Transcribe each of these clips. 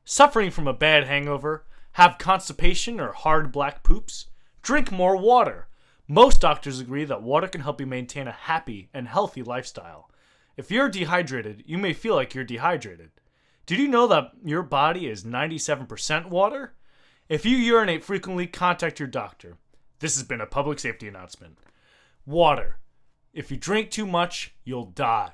Suffering from a bad hangover? Have constipation or hard black poops? Drink more water. Most doctors agree that water can help you maintain a happy and healthy lifestyle. If you're dehydrated, you may feel like you're dehydrated. Did you know that your body is 97% water? If you urinate frequently, contact your doctor. This has been a public safety announcement. Water. If you drink too much, you'll die.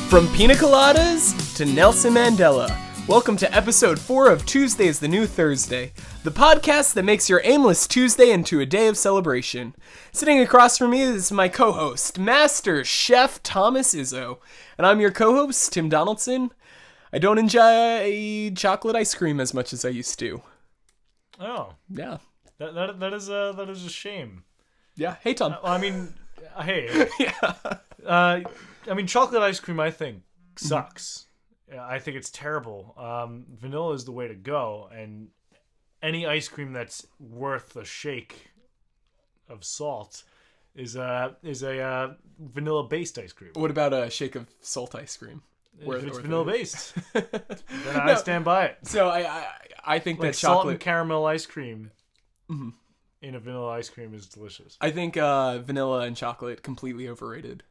From pina coladas to Nelson Mandela, welcome to episode 4 of Tuesday is the New Thursday, the podcast that makes your aimless Tuesday into a day of celebration. Sitting across from me is my co-host, Master Chef Thomas Izzo, and I'm your co-host, Tim Donaldson. I don't enjoy chocolate ice cream as much as I used to. Oh. Yeah. That is a shame. Yeah. Hey, Tom. Hey. Yeah. Chocolate ice cream, I think, sucks. I think it's terrible. Vanilla is the way to go, and any ice cream that's worth a shake of salt is a vanilla-based ice cream. What about a shake of salt ice cream? If it's vanilla-based, then I stand by it. So I think like that chocolate... salt and caramel ice cream in a vanilla ice cream is delicious. I think vanilla and chocolate completely overrated.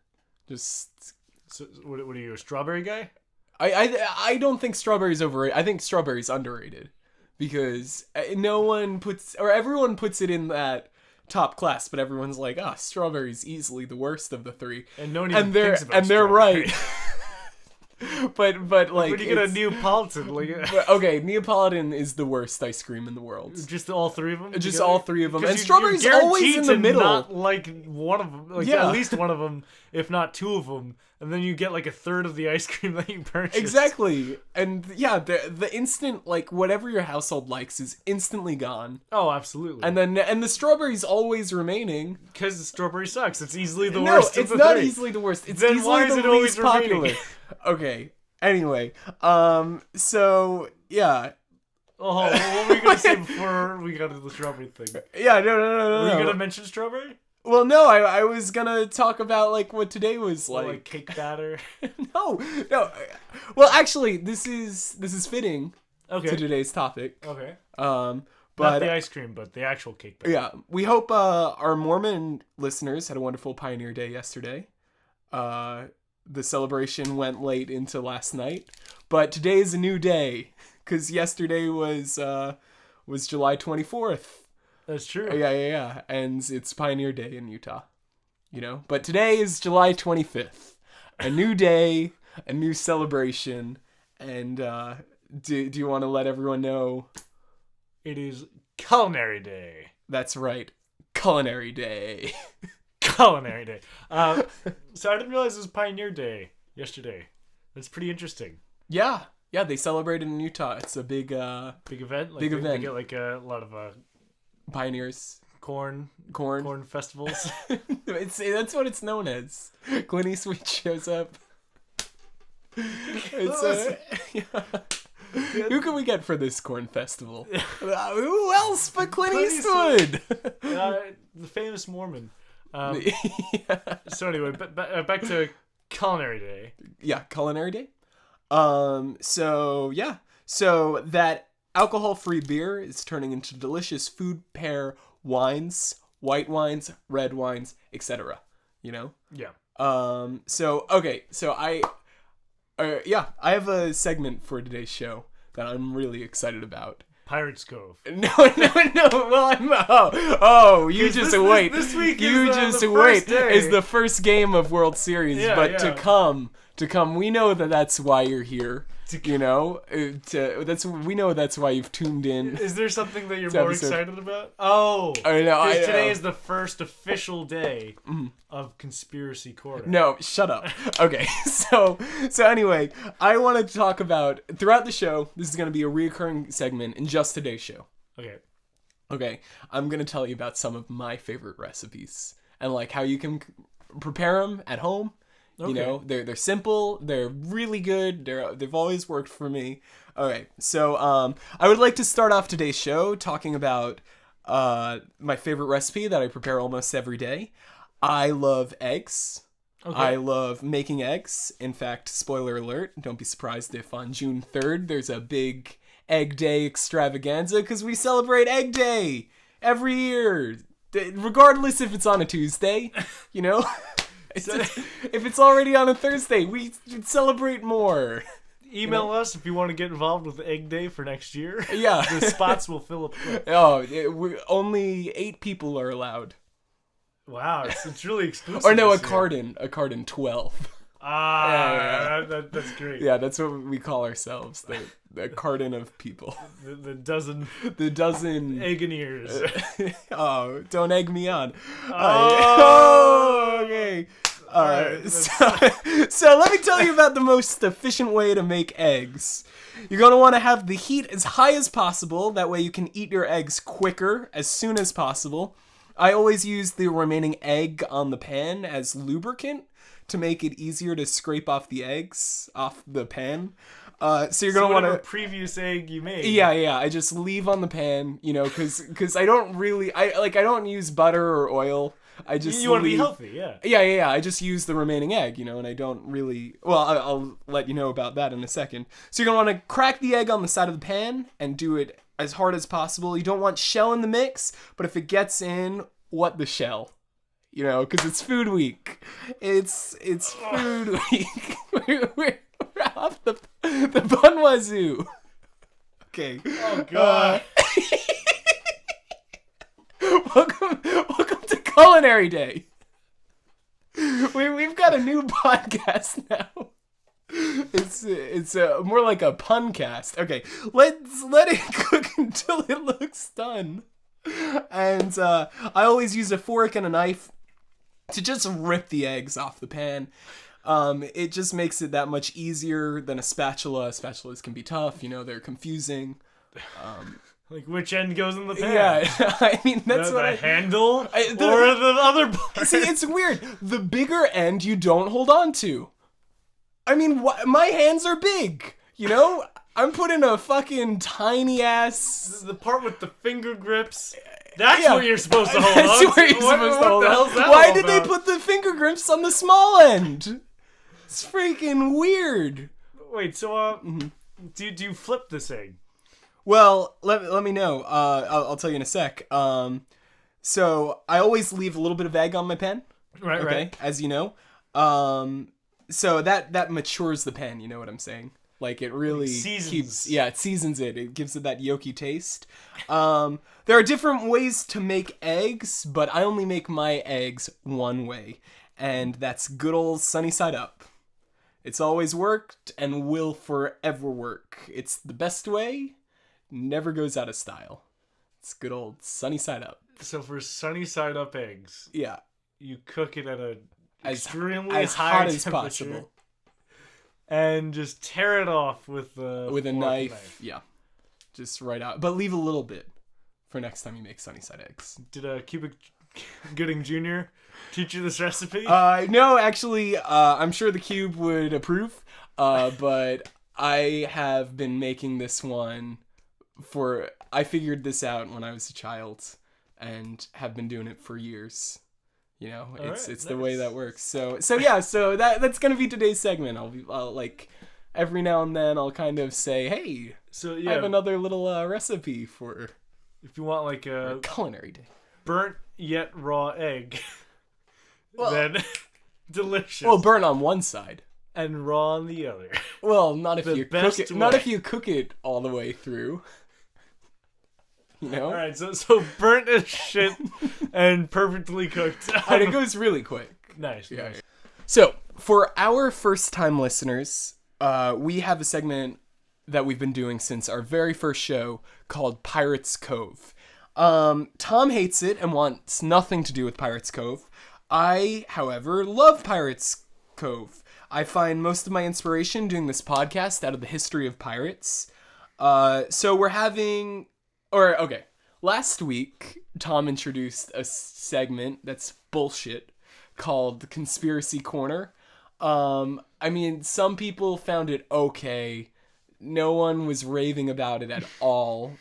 So, what are you, a strawberry guy? I don't think strawberry's overrated. I think strawberry's underrated because everyone puts it in that top class, but everyone's like, strawberry's easily the worst of the three, and no one even thinks about and they're right. but like when you get a Neapolitan, okay, Neapolitan is the worst ice cream in the world. Just all three of them. Just all three of them, and strawberry's always in the middle. Not like one of them, at least one of them, if not two of them, and then you get like a third of the ice cream that you purchased. Exactly, and yeah, the instant whatever your household likes is instantly gone. Oh, absolutely. And the strawberry's always remaining because the strawberry sucks. It's easily the worst. No, it's not easily the worst. It's then easily why is the it always least popular. remaining? Okay. Anyway, so yeah. Oh, what were you gonna say before we got to the strawberry thing? Yeah, no. Were you gonna mention strawberry? Well, no, I was gonna talk about what today was like. Like cake batter. No. Well, actually, this is fitting to today's topic. Okay. But not the ice cream, but the actual cake batter. Yeah, we hope our Mormon listeners had a wonderful Pioneer Day yesterday. The celebration went late into last night, but today is a new day because yesterday was July 24th. That's true. Yeah, and it's Pioneer Day in Utah, But today is July 25th, a new day, a new celebration, and do you want to let everyone know? It is Culinary Day. That's right, Culinary Day. Culinary Day. So I didn't realize it was Pioneer Day yesterday. That's pretty interesting. Yeah, they celebrated in Utah. It's a big event. Big event. They get like a lot of pioneers. Corn festivals. That's what it's known as. Clint Eastwood shows up. Who can we get for this corn festival? Who else but Clint Eastwood? The famous Mormon. So anyway, back to Culinary Day. Yeah, Culinary Day. So that alcohol-free beer is turning into delicious food pair wines, white wines, red wines, etc. Yeah. So I have a segment for today's show that I'm really excited about. Pirates Cove. No. Well, you just wait. This week you is just the wait. first day. Is the first game of World Series, to come. We know that's why you're here. We know that's why you've tuned in. Is there something that you're more excited about? Oh, I know. Today is the first official day of Conspiracy Corner. No, shut up. Okay, so anyway, I want to talk about throughout the show. This is going to be a recurring segment in just today's show. Okay, I'm going to tell you about some of my favorite recipes and how you can prepare them at home. Okay. They're simple. They're really good. They've always worked for me. All right. So I would like to start off today's show talking about my favorite recipe that I prepare almost every day. I love eggs. Okay. I love making eggs. In fact, spoiler alert, don't be surprised if on June 3rd there's a big Egg Day extravaganza, because we celebrate Egg Day every year, regardless if it's on a Tuesday, you know? If it's already on a Thursday, we celebrate more. Email us if you want to get involved with Egg Day for next year. Yeah. The spots will fill up quick. Only 8 people are allowed. Wow, it's really exclusive. Or no, a this year. carton 12. That's great. Yeah, that's what we call ourselves, the carton of people. The dozen Eggoneers. Oh, don't egg me on. Oh, okay. Alright, so let me tell you about the most efficient way to make eggs. You're going to want to have the heat as high as possible. That way you can eat your eggs quicker, as soon as possible. I always use the remaining egg on the pan as lubricant to make it easier to scrape off the eggs off the pan. So you're going to want to... previous egg you made. Yeah. I just leave on the pan, because I don't use butter or oil. I just you want to be healthy, yeah. Yeah. I just use the remaining egg, and I don't really... Well, I'll let you know about that in a second. So you're going to want to crack the egg on the side of the pan and do it as hard as possible. You don't want shell in the mix, but if it gets in, what the shell? Because it's food week. It's food week. We're off the bun wazoo. Okay. Oh, God. Welcome to Culinary Day. We've got a new podcast now. It's more like a puncast. Okay, let's let it cook until it looks done. And I always use a fork and a knife to just rip the eggs off the pan. It just makes it that much easier than a spatula. Spatulas can be tough, they're confusing. Like which end goes in the pan? Yeah, I mean that's the handle or the other part. See, it's weird. The bigger end you don't hold on to. I mean, my hands are big. I'm putting a fucking tiny ass. The part with the finger grips. That's what you're supposed to hold on. That's where you're supposed to hold on. Why did they put the finger grips on the small end? It's freaking weird. Wait, so do you flip this egg? Well, let me know. I'll tell you in a sec. So I always leave a little bit of egg on my pan. Right, okay, right. As you know. So that matures the pan. You know what I'm saying? Like it really keeps. Yeah, it seasons it. It gives it that yolky taste. There are different ways to make eggs, but I only make my eggs one way, and that's good old sunny side up. It's always worked and will forever work. It's the best way. Never goes out of style. It's good old sunny side up. So for sunny side up eggs, yeah, you cook it at a extremely as high hot as temperature, possible, and just tear it off with a knife. Yeah, just right out. But leave a little bit for next time you make sunny side eggs. Did Cubic Gooding Jr. teach you this recipe? No, actually, I'm sure the Cube would approve. But I have been making this one. I figured this out when I was a child and have been doing it for years. It's the way that works. So that's going to be today's segment. I'll like every now and then I'll kind of say, "Hey, I have another little recipe for if you want like a Culinary Day. Burnt yet raw egg." Then delicious. Well, burnt on one side and raw on the other. Well, not if you cook it. Not if you cook it all the way through. All right, so burnt as shit and perfectly cooked. And it goes really quick. Nice. So, for our first-time listeners, we have a segment that we've been doing since our very first show called Pirates Cove. Tom hates it and wants nothing to do with Pirates Cove. I, however, love Pirates Cove. I find most of my inspiration doing this podcast out of the history of pirates. So we're having... last week, Tom introduced a segment that's bullshit called Conspiracy Corner. I mean, some people found it okay. No one was raving about it at all.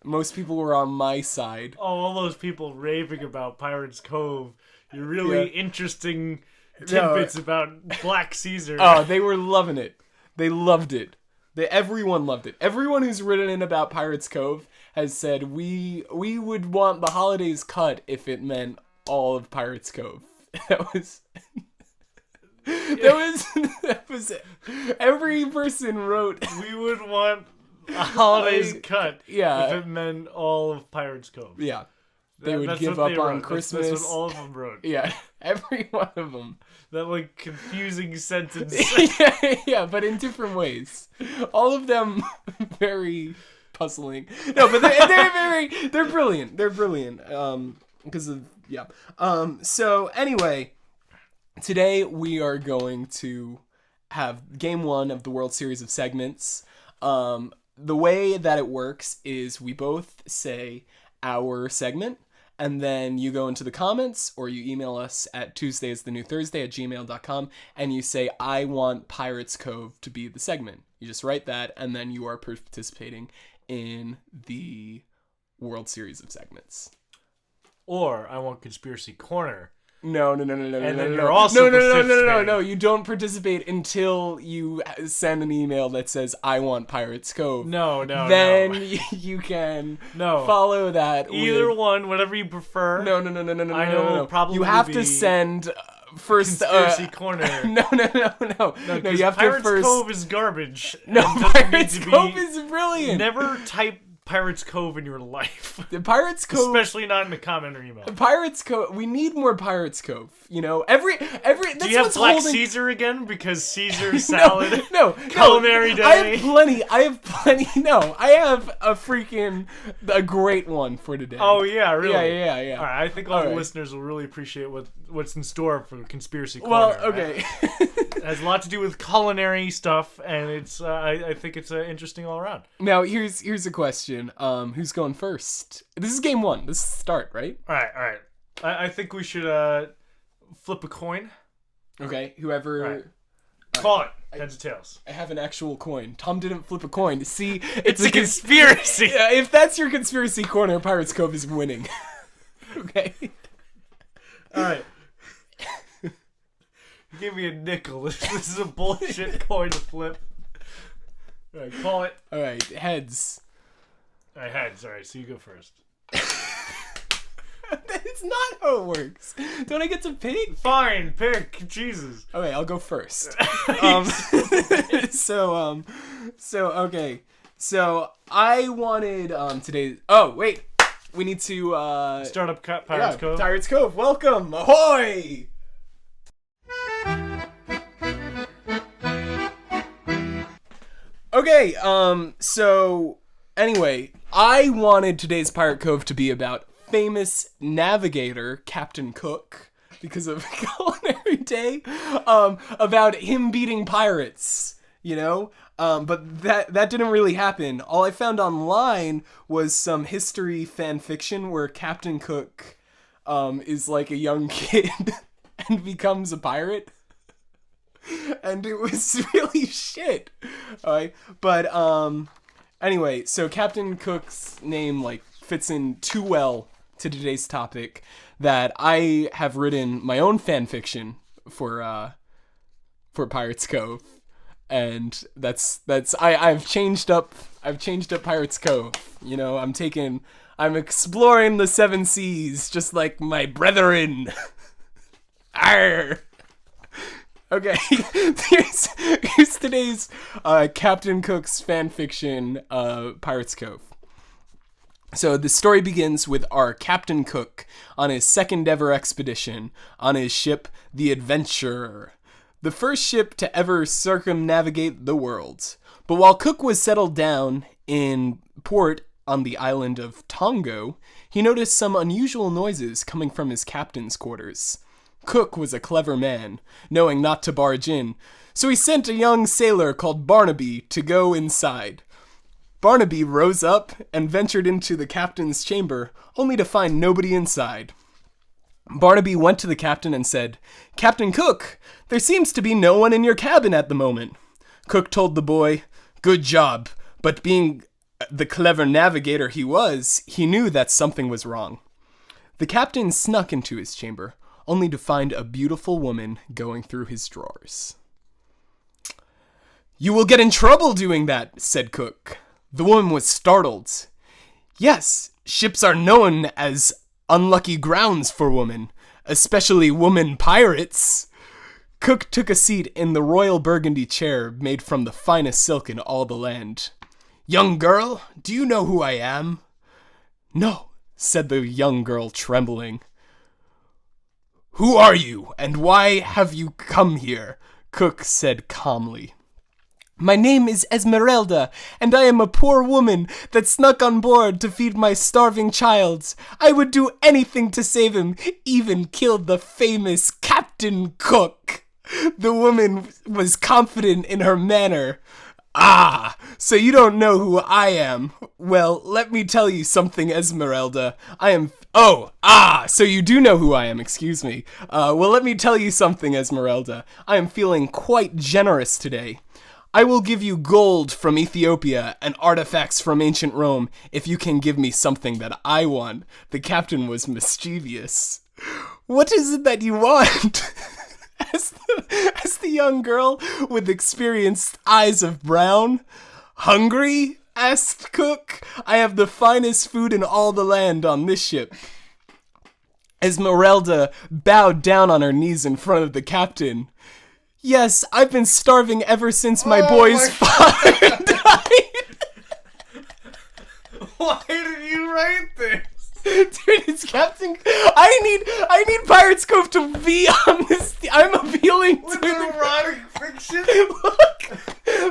Most people were on my side. Oh, all those people raving about Pirates Cove Your really interesting tidbits about Black Caesar. Oh, they were loving it. They loved it. Everyone loved it. Everyone who's written in about Pirates Cove has said we would want the holidays cut if it meant all of Pirates Cove. That was every person wrote. We would want the holidays cut. Yeah. If it meant all of Pirates Cove. Yeah. They would give up on Christmas. That's what all of them wrote. Yeah, every one of them. That like confusing sentence. yeah, but in different ways. All of them very puzzling. No, but they're brilliant. They're brilliant. Because of so anyway, today we are going to have game 1 of the World Series of segments. The way that it works is we both say our segment, and then you go into the comments or you email us at tuesdayisthenewthursday@gmail.com and you say, I want Pirates Cove to be the segment. You just write that, and then you are participating in the World Series of segments. Or I want Conspiracy Corner. No. And then no. you're also No. You don't participate until you send an email that says, I want Pirates Cove. No. Then you can follow that. Either one, whatever you prefer. No. I know. Probably you have to send first. Conspiracy Corner. No. You have Pirates to first. Cove is garbage. No, Pirates Cove is brilliant. Never type Pirates Cove in your life. The Pirates Cove, especially not in a comment or email. Pirates Cove. We need more Pirates Cove. You know, every. That's do you have what's Black holding... Caesar again? Because Caesar salad. No. Culinary Day. I have plenty. No, I have a great one for today. Oh yeah, really? Yeah. All right, I think all the listeners will really appreciate what's in store for Conspiracy Corner. Well, okay. Right? It has a lot to do with culinary stuff, and it's I think it's interesting all around. Now here's a question. Who's going first? This is game 1. This is the start, right? All right. I think we should flip a coin. Okay, whoever. Right. Call it. Heads or tails. I have an actual coin. Tom didn't flip a coin. See, it's a conspiracy. If that's your Conspiracy Corner, Pirates Cove is winning. Okay. All right. Give me a nickel. This is a bullshit coin to flip. All right, call it. All right, heads. All right, heads. All right, so you go first. That's not how it works. Don't I get to pick? Fine, pick. Jesus. Okay, I'll go first. Okay. So I wanted today. Oh wait, we need to start up Pirates Cove. Pirates Cove. Welcome, ahoy! Okay. So anyway, I wanted today's Pirate Cove to be about famous navigator Captain Cook because of Culinary Day, about him beating pirates, you know, but that didn't really happen. All I found online was some history fan fiction where Captain Cook is like a young kid and becomes a pirate, and it was really shit. But anyway, so Captain Cook's name like fits in too well to today's topic that I have written my own fan fiction for Pirates Cove, and I've changed up Pirates Cove. You know, I'm exploring the 7 seas just like my brethren. Arr. Okay, here's today's Captain Cook's fan fiction, Pirates Cove. So the story begins with our Captain Cook on his second ever expedition on his ship, the Adventurer, the first ship to ever circumnavigate the world. But while Cook was settled down in port on the island of Tongo, he noticed some unusual noises coming from his captain's quarters. Cook was a clever man, knowing not to barge in, so he sent a young sailor called Barnaby to go inside. Barnaby rose up and ventured into the captain's chamber, only to find nobody inside. Barnaby went to the captain and said, "Captain Cook, there seems to be no one in your cabin at the moment." Cook told the boy, "Good job," but being the clever navigator he was, he knew that something was wrong. The captain snuck into his chamber, only to find a beautiful woman going through his drawers. "You will get in trouble doing that," said Cook. The woman was startled. "Yes, ships are known as unlucky grounds for women, especially woman pirates." Cook took a seat in the royal burgundy chair made from the finest silk in all the land. "Young girl, do you know who I am?" "No," said the young girl, trembling. "Who are you, and why have you come here?" Cook said calmly. "My name is Esmeralda, and I am a poor woman that snuck on board to feed my starving child. I would do anything to save him, even kill the famous Captain Cook." The woman was confident in her manner. "Ah, so you don't know who I am. Well, let me tell you something, Esmeralda. So you do know who I am, excuse me. Well, let me tell you something, Esmeralda. I am feeling quite generous today. I will give you gold from Ethiopia and artifacts from ancient Rome if you can give me something that I want." The captain was mischievous. "What is it that you want?" As the young girl with experienced eyes of brown. "Hungry?" asked Cook. "I have the finest food in all the land on this ship." Esmeralda bowed down on her knees in front of the captain. "Yes, I've been starving ever since my boy's father died." Why did you write this? Dude, it's Captain. I need Pirates Cove to be on this. I'm appealing to the erotic fiction.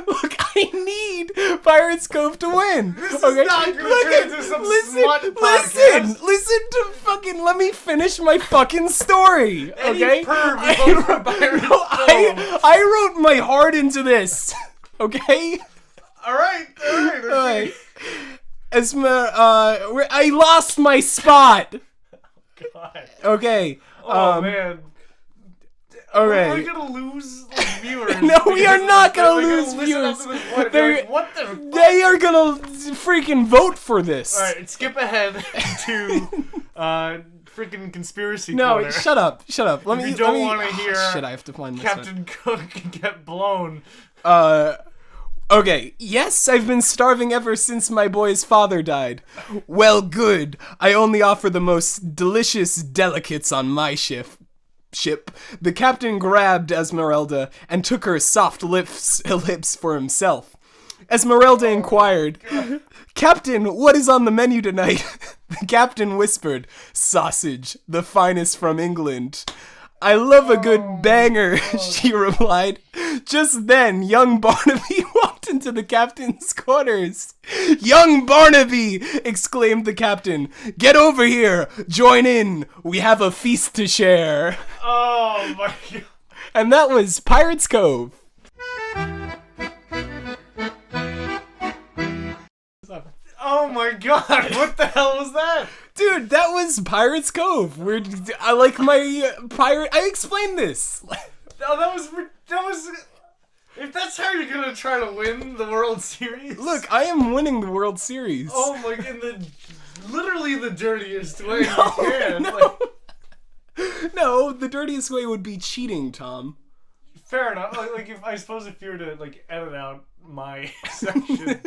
Look, I need Pirates Cove to win. This is not gonna turn into some smut podcast. Listen to fucking. Let me finish my fucking story. Okay. I wrote my heart into this. Okay. All right. I lost my spot. God. Okay. Man. Okay. We're gonna lose viewers. No, we are not gonna lose viewers. What the fuck? They are gonna freaking vote for this. All right, skip ahead to freaking conspiracy No, corner. shut up. Let me. You don't want to hear. Shit, I have to find this Captain Cook get blown. Okay, yes, I've been starving ever since my boy's father died. Well, good. I only offer the most delicious delicates on my ship. The captain grabbed Esmeralda and took her soft lips for himself. Esmeralda inquired, "Captain, what is on the menu tonight?" The captain whispered, "Sausage, the finest from England." "I love a good banger," she replied. Just then, young Barnaby walked into the captain's quarters. "Young Barnaby!" exclaimed the captain. "Get over here! Join in! We have a feast to share!" Oh my god. And that was Pirates Cove. Oh my god, what the hell was that? Dude, that was Pirates Cove. I like my pirate. I explained this. No, that was. If that's how you're gonna try to win the World Series. Look, I am winning the World Series. Oh my god, literally the dirtiest way you can. No, the dirtiest way would be cheating, Tom. Fair enough. I suppose if you were to edit out my section.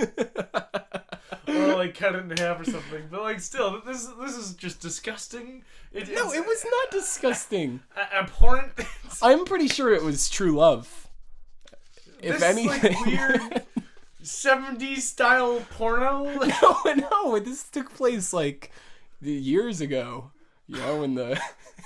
Or cut it in half or something, but still, this is just disgusting. It was not disgusting. Abhorrent. I'm pretty sure it was true love. If anything, weird 70s style porno. No, this took place years ago. You know, in the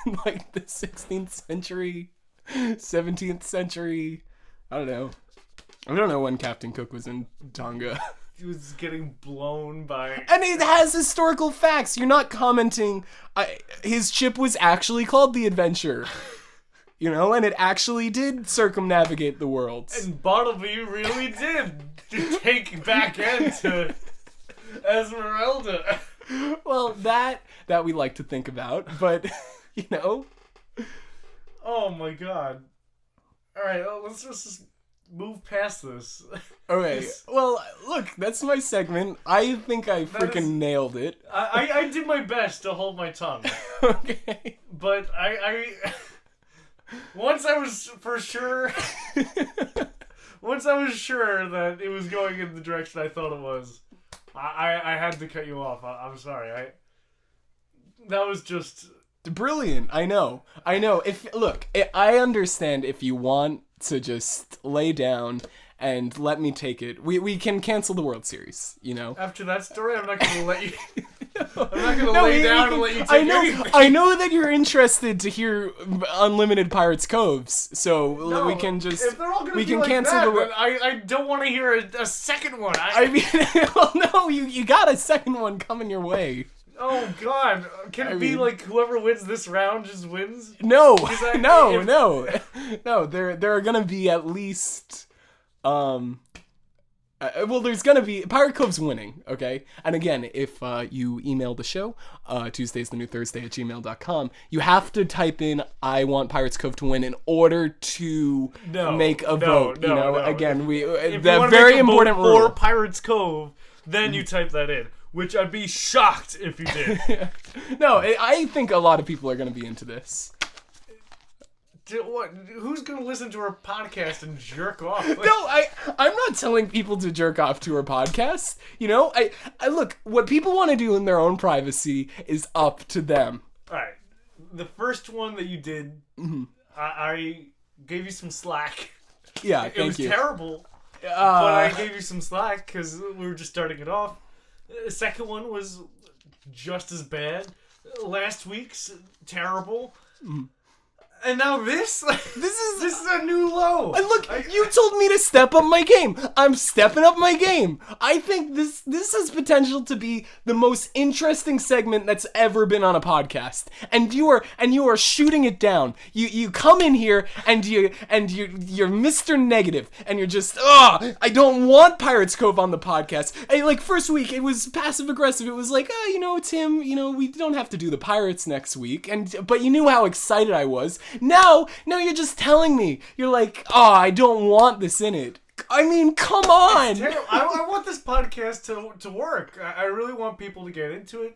16th century, 17th century. I don't know when Captain Cook was in Tonga. He was getting blown by... And it has historical facts. You're not commenting. His ship was actually called the Adventure. You know, and it actually did circumnavigate the world. And Bartleby really did take back into Esmeralda. Well, that we like to think about, but, you know. Oh my god. Alright, let's just move past this. Okay. Well, look, that's my segment. I think I freaking nailed it. I did my best to hold my tongue. Okay. But I once I was for sure once I was sure that it was going in the direction I thought it was, I had to cut you off. I'm sorry. That was just brilliant. I know. I understand if you want to just lay down and let me take it. We can cancel the World Series, you know? After that story, I'm not going to let you... I'm not going to lay down and let you take anything. I know that you're interested to hear Unlimited Pirates Coves, so we can just... If they're all going to be like cancel that, I don't want to hear a second one. I mean, well, no, you got a second one coming your way. Oh, God. Can it be like whoever wins this round just wins? No. No, there are going to be at least... well, there's gonna be Pirate Cove's winning, okay? And again, if you email the show, tuesdayisthenewthursday at gmail.com, you have to type in "I want Pirates Cove to win" in order to make a vote. Again, if the you very make a important vote rule for Pirates Cove, then you type that in. Which I'd be shocked if you did. No, I think a lot of people are gonna be into this. What? Who's gonna listen to our podcast and jerk off? No, I'm not telling people to jerk off to our podcast. You know, I look, what people want to do in their own privacy is up to them. All right, the first one that you did, I gave you some slack. Yeah, it was terrible, but I gave you some slack because we were just starting it off. The second one was just as bad. Last week's terrible. And now this is a new low. And look, you told me to step up my game. I'm stepping up my game. I think this has potential to be the most interesting segment that's ever been on a podcast. And you are shooting it down. You come in here and you're Mr. Negative, and you're just I don't want Pirates Cove on the podcast. Like first week it was passive aggressive. It was like, Tim, we don't have to do the Pirates next week. But you knew how excited I was. Now you're just telling me. You're like, I don't want this in it. I mean, come on. I want this podcast to work. I really want people to get into it.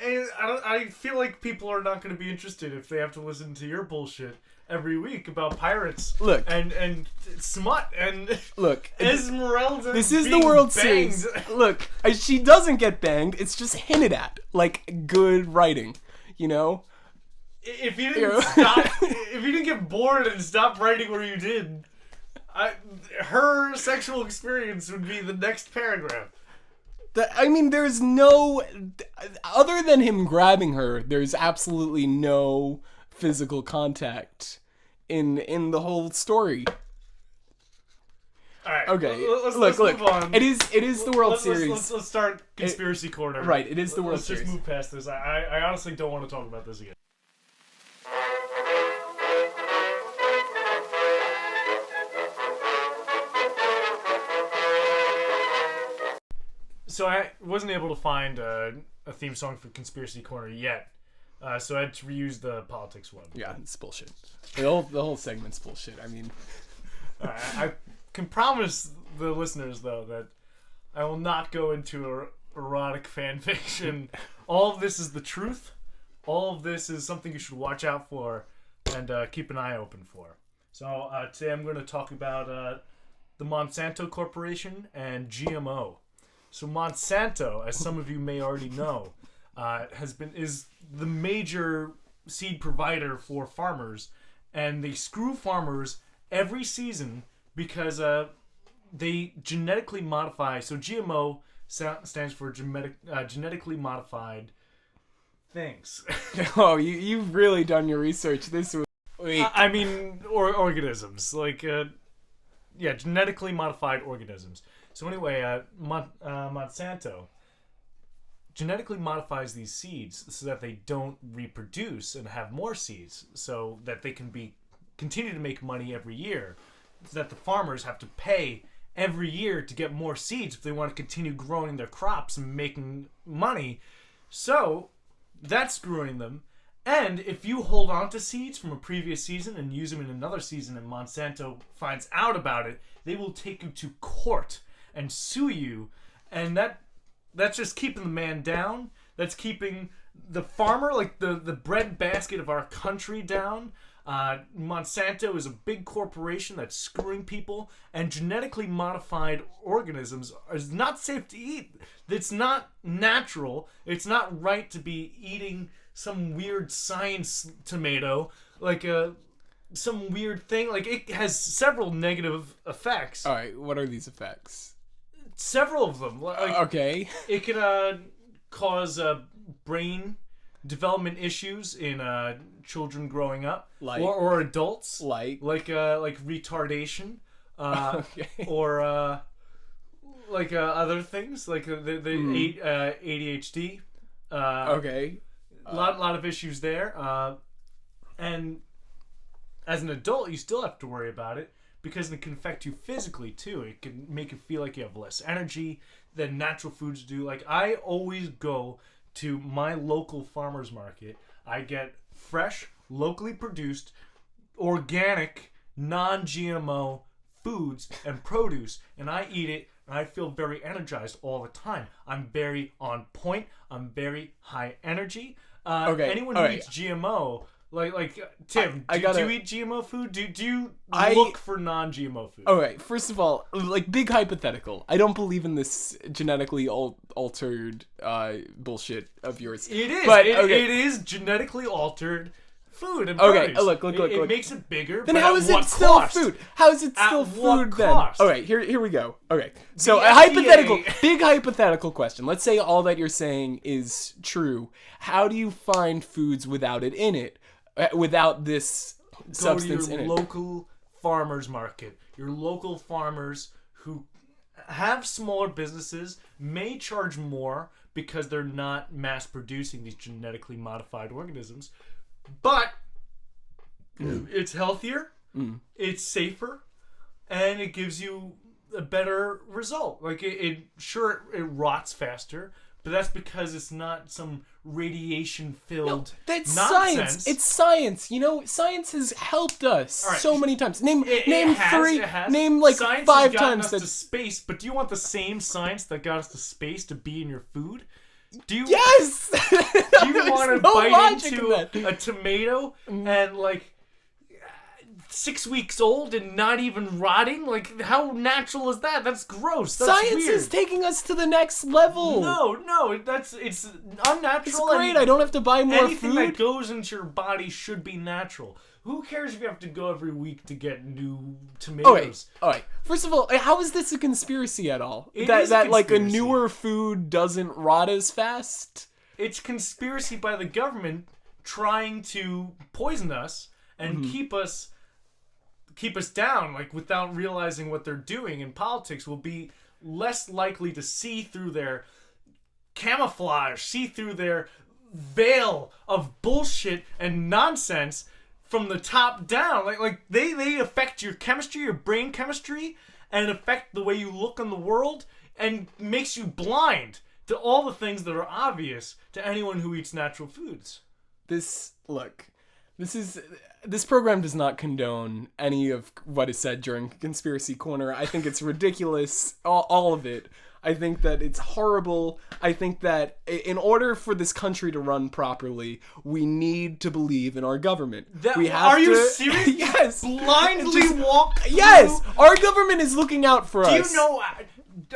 And I feel like people are not going to be interested if they have to listen to your bullshit every week about pirates. Look. And smut and look. Esmeralda. This is the World Series. Look, she doesn't get banged. It's just hinted at. Like good writing, you know? If you didn't stop, if you didn't get bored and stop writing where you did, her sexual experience would be the next paragraph. There's no, other than him grabbing her, there's absolutely no physical contact in the whole story. All right. Okay. Let's move on. It is the World Series. Let's start conspiracy corner. Right. It is the World Series. Let's just move past this. I honestly don't want to talk about this again. So I wasn't able to find a theme song for Conspiracy Corner yet, so I had to reuse the politics one. Yeah, it's bullshit. The whole segment's bullshit. I mean, I can promise the listeners though that I will not go into erotic fan fiction. All of this is the truth. All of this is something you should watch out for and keep an eye open for. So today I'm going to talk about the Monsanto Corporation and GMO. So Monsanto, as some of you may already know, is the major seed provider for farmers, and they screw farmers every season because they genetically modify. So GMO stands for genetically modified things. Oh, you've really done your research. This was. Organisms genetically modified organisms. So anyway, Monsanto genetically modifies these seeds so that they don't reproduce and have more seeds, so that they can continue to make money every year, so that the farmers have to pay every year to get more seeds if they want to continue growing their crops and making money. So that's screwing them. And if you hold on to seeds from a previous season and use them in another season and Monsanto finds out about it, they will take you to court and sue you. And that's just keeping the man down. That's keeping the farmer, like the breadbasket of our country, down. Monsanto is a big corporation that's screwing people, and genetically modified organisms is not safe to eat. It's not natural. It's not right to be eating some weird science tomato, like some weird thing. Like, it has several negative effects. All right, what are these effects? Several of them. Like, okay. It can cause brain development issues in children growing up, like, or adults, like retardation, okay. or like other things, like the ADHD. Okay. A lot of issues there, and as an adult, you still have to worry about it because it can affect you physically too. It can make you feel like you have less energy than natural foods do. Like, I always go to my local farmer's market. I get fresh, locally produced, organic, non-GMO foods and produce, and I eat it, and I feel very energized all the time. I'm very on point. I'm very high energy. Anyone who eats GMO, like Tim, do you eat GMO food? Do you look for non-GMO food? Okay, first of all, like, big hypothetical. I don't believe in this genetically altered bullshit of yours. It is. But, it is genetically altered food and produce. Okay, look. It makes it bigger. Then but how at is it what still cost? food? How is it still At what food then? cost? Okay, here we go. Okay, so The a hypothetical, FDA big hypothetical question. Let's say all that you're saying is true. How do you find foods without it in it? Without this substance in it? Go to your local farmers market. Your local farmers who have smaller businesses may charge more because they're not mass producing these genetically modified organisms, but it's healthier, it's safer, and it gives you a better result. Like, it rots faster, but that's because it's not some radiation-filled that's nonsense. Science. It's science. You know, science has helped us so many times. Name like science 5 has gotten times us to space, but do you want the same science that got us to space to be in your food? Do you? Yes. Do you want to bite into a tomato and, like, 6 weeks old and not even rotting? Like, how natural is that? That's gross. That's Science weird. is taking us to the next level. No, it's unnatural. It's great. I don't have to buy more anything food. that goes into your body should be natural. Who cares if you have to go every week to get new tomatoes? All right. First of all, how is this a conspiracy at all? It that is a like a conspiracy. newer food doesn't rot as fast? It's conspiracy by the government trying to poison us and keep us down, like, without realizing what they're doing. And politics will be less likely to see through their camouflage, see through their veil of bullshit and nonsense from the top down. Like they affect your chemistry, your brain chemistry, and affect the way you look in the world, and makes you blind to all the things that are obvious to anyone who eats natural foods. This program does not condone any of what is said during Conspiracy Corner. I think it's ridiculous, all of it. I think that it's horrible. I think that in order for this country to run properly, we need to believe in our government. Are you serious? Yes. Blindly walk through? Yes. Our government is looking out for us. Do you know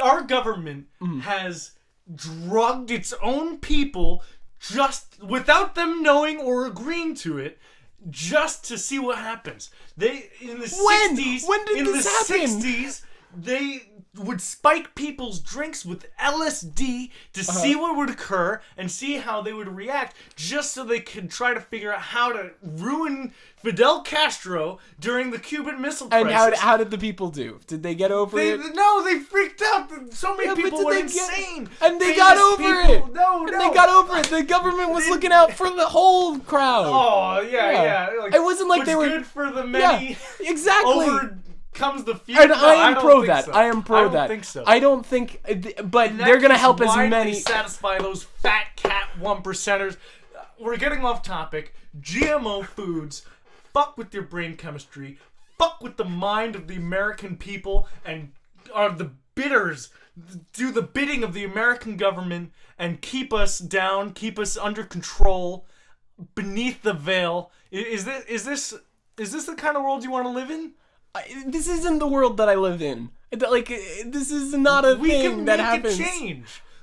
our government has drugged its own people just without them knowing or agreeing to it, just to see what happens. They in the 60s. When did this happen? 60s, they would spike people's drinks with LSD to see what would occur and see how they would react, just so they could try to figure out how to ruin Fidel Castro during the Cuban Missile Crisis. And how did the people do? Did they get over it? No, they freaked out. So many people were insane. And they got over it. No. They got over it. The government was looking out for the whole crowd. Oh, yeah. Like, it wasn't like they were good for the many. Yeah, exactly. Comes the few. And I am pro that. So. I am pro that. I don't think so. I don't think, but they're gonna help as why many. They satisfy those fat cat 1%ers. we're getting off topic. GMO foods fuck with your brain chemistry, fuck with the mind of the American people, and are the bidders, do the bidding of the American government, and keep us down, keep us under control, beneath the veil. Is this the kind of world you want to live in? This isn't the world that I live in. Like, this is not a thing that happens.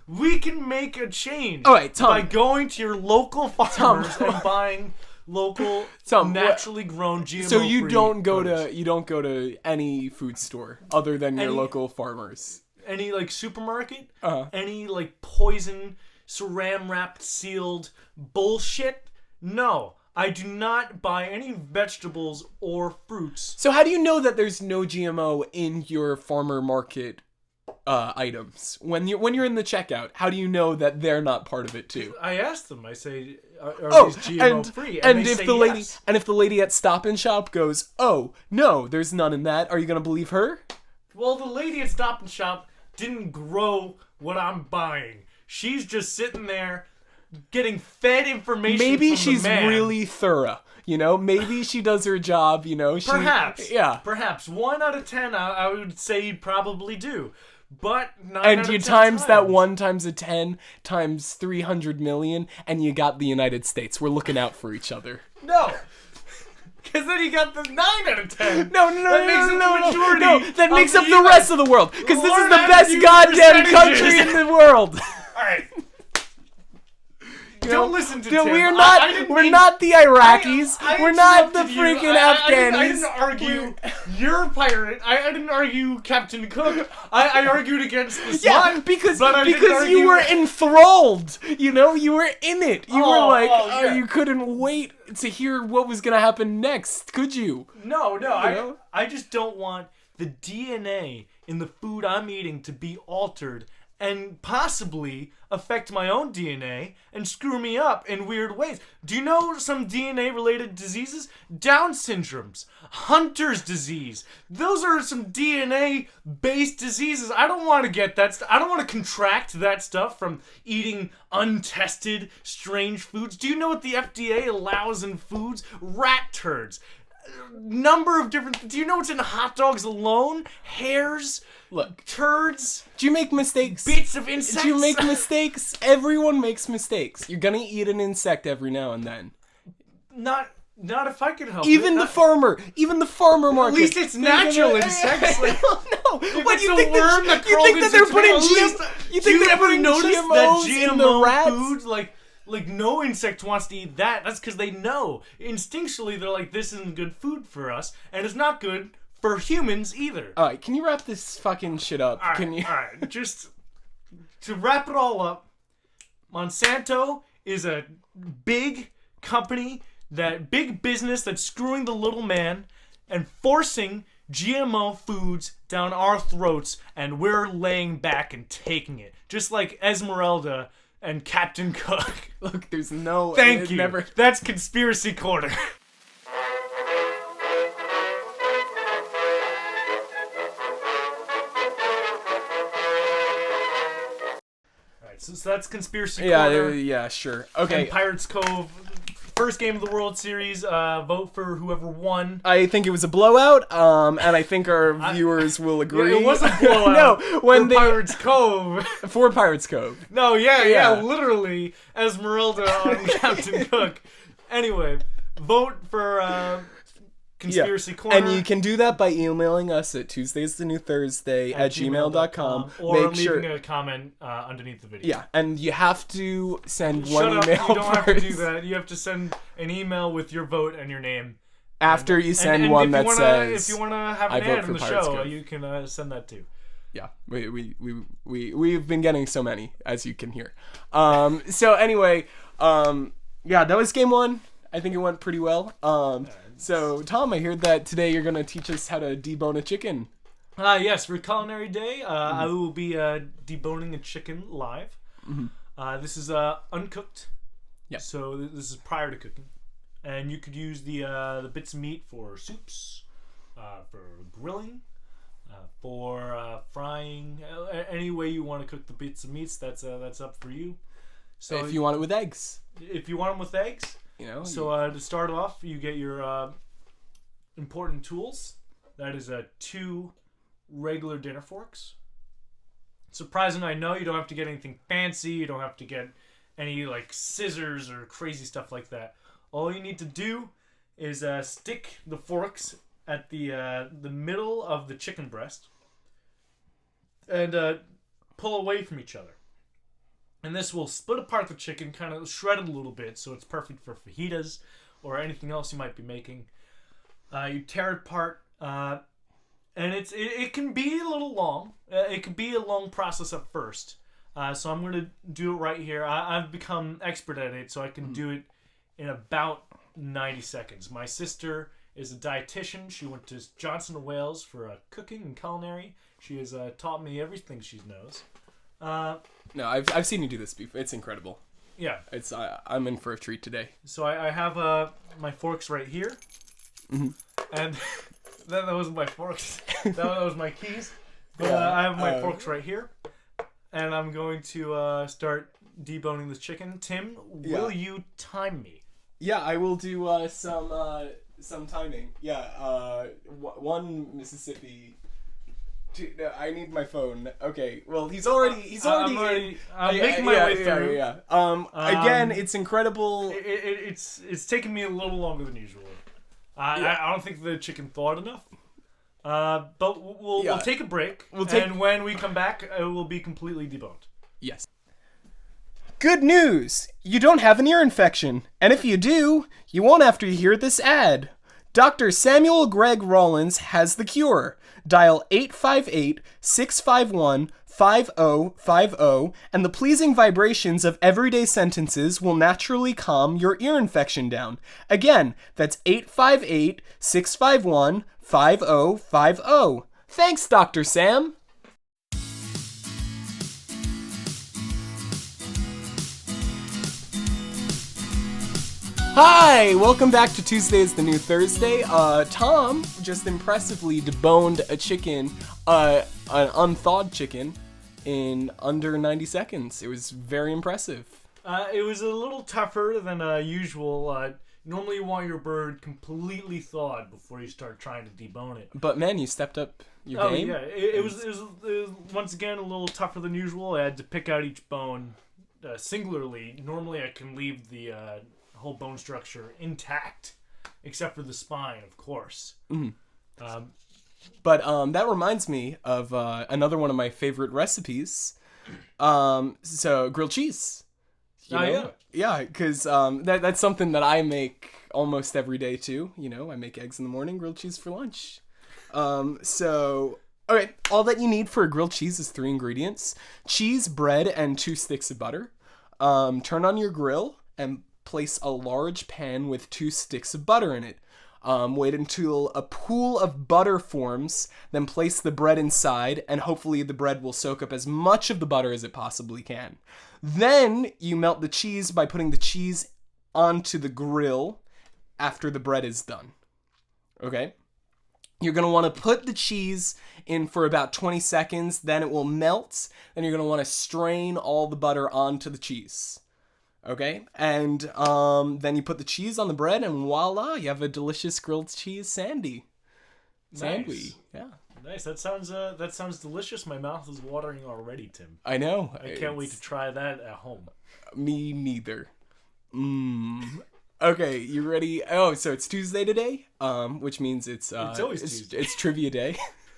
We can make a change. All right, Tom. By going to your local farmers and buying local, naturally grown GMO. So you don't go to any food store other than your local farmers. Any like supermarket? Uh-huh. Any like poison, saran wrapped, sealed bullshit? No. I do not buy any vegetables or fruits. So how do you know that there's no GMO in your farmer market items? When you're in the checkout, how do you know that they're not part of it too? I asked them. I say, "Are these GMO free?" And if the lady at Stop and Shop goes, "Oh no, there's none in that," are you gonna believe her? Well, the lady at Stop and Shop didn't grow what I'm buying. She's just sitting there getting fed information. Maybe from she's the man. really thorough. Maybe she does her job. Perhaps. Yeah. Perhaps 1 out of 10. I would say you'd probably do. But 9 and out you of 10 times that times. 1 times a 10 times 300 million, and you got the United States. We're looking out for each other. No. Because then you got the 9 out of 10. No. That makes up the rest of the world. Because this is the Lord, best goddamn country percentages. in the world. All right. Don't listen to Dude, Tim. we're not the Iraqis. We're not the freaking Afghanis. I didn't argue you're a pirate. I didn't argue Captain Cook. I argued against the slime. Yeah, because you you were enthralled. You were in it. You were like, yeah. you couldn't wait to hear what was gonna happen next, could you? No. I just don't want the DNA in the food I'm eating to be altered and possibly affect my own DNA and screw me up in weird ways. Do you know some DNA-related diseases? Down syndromes, Hunter's disease. Those are some DNA-based diseases. I don't want to get that I don't want to contract that stuff from eating untested, strange foods. Do you know what the FDA allows in foods? Rat turds. Number of different... Do you know what's in hot dogs alone? Hairs... Look, turds. Do you make mistakes? Bits of insects. Do you make mistakes? Everyone makes mistakes. You're gonna eat an insect every now and then. Not if I can help even it. The farmer market. At least it's natural insects. No. What do you think? Worm that you think that they're putting You think they're putting GMOs in the rats? Foods like no insect wants to eat that. That's because they know instinctually they're like, this isn't good food for us, and it's not good for humans either. All right, can you wrap this fucking shit up? All right, just to wrap it all up, Monsanto is a big company, big business that's screwing the little man and forcing GMO foods down our throats, and we're laying back and taking it. Just like Esmeralda and Captain Cook. Look, there's no... Thank you. That's Conspiracy Corner. So that's Conspiracy Corner. Yeah, sure. Okay. And Pirates Cove. First game of the World Series. Vote for whoever won. I think it was a blowout, and I think our viewers will agree. Yeah, it was a blowout. Pirates Cove. For Pirates Cove. No, yeah, literally Esmeralda on Captain Cook. Anyway, vote for Conspiracy Corner. And you can do that by emailing us at tuesdayisthenewthursday at gmail.com. Or leaving a comment underneath the video. Yeah, and you have to send one email you don't have to do that. You have to send an email with your vote and your name. After you send one that says... If you want to have an ad in the show, you can send that too. Yeah, we've been getting so many, as you can hear. So anyway, that was game one. I think it went pretty well. So, Tom, I heard that today you're going to teach us how to debone a chicken. Yes, for Culinary Day, I will be deboning a chicken live. Mm-hmm. This is uncooked. Yeah. So this is prior to cooking. And you could use the bits of meat for soups, for grilling, for frying. Any way you want to cook the bits of meats, that's up for you. So if you want it with eggs. If you want them with eggs, So to start off, you get your important tools. That is 2 regular dinner forks. Surprising, I know you don't have to get anything fancy. You don't have to get any like scissors or crazy stuff like that. All you need to do is stick the forks at the middle of the chicken breast and pull away from each other. And this will split apart the chicken, kind of shred it a little bit, so it's perfect for fajitas or anything else you might be making. You tear it apart, and it can be a little long. It can be a long process at first. So I'm going to do it right here. I've become expert at it, so I can do it in about 90 seconds. My sister is a dietitian. She went to Johnson & Wales for cooking and culinary. She has taught me everything she knows. No, I've seen you do this before. It's incredible. Yeah. I'm in for a treat today. So I have my forks right here. Mm-hmm. And that wasn't my forks. that was my keys. But I have my forks right here. And I'm going to start deboning this chicken. Tim, will you time me? Yeah, I will do some timing. Yeah, 1 Mississippi. I need my phone. Okay. Well, he's already. I'm making my way through. Yeah. Again, it's incredible. It's taking me a little longer than usual. I don't think the chicken thawed enough. But we'll take a break. And when we come back, it will be completely deboned. Yes. Good news! You don't have an ear infection, and if you do, you won't after you hear this ad. Dr. Samuel Greg Rollins has the cure. Dial 858-651-5050, and the pleasing vibrations of everyday sentences will naturally calm your ear infection down. Again, that's 858-651-5050. Thanks, Dr. Sam. Hi! Welcome back to Tuesday is the New Thursday. Tom just impressively deboned a chicken, an unthawed chicken, in under 90 seconds. It was very impressive. It was a little tougher than usual. Normally you want your bird completely thawed before you start trying to debone it. But man, you stepped up your game. Yeah, it was once again a little tougher than usual. I had to pick out each bone singularly. Normally I can leave the whole bone structure intact, except for the spine, of course. Mm-hmm. But that reminds me of another one of my favorite recipes. So grilled cheese. Yeah, because that's something that I make almost every day too. I make eggs in the morning, grilled cheese for lunch. So okay, all that you need for a grilled cheese is 3 ingredients: cheese, bread, and 2 sticks of butter. Turn on your grill and place a large pan with 2 sticks of butter in it. Wait until a pool of butter forms, then place the bread inside, and hopefully the bread will soak up as much of the butter as it possibly can. Then you melt the cheese by putting the cheese onto the grill after the bread is done. Okay? You're going to want to put the cheese in for about 20 seconds, then it will melt, then you're going to want to strain all the butter onto the cheese. Okay, and then you put the cheese on the bread, and voila, you have a delicious grilled cheese sandy. Nice. Yeah. Nice. That sounds delicious. My mouth is watering already, Tim. I know. I can't wait to try that at home. Me neither. Okay, you ready? Oh, so it's Tuesday today, which means it's always Tuesday. It's trivia day.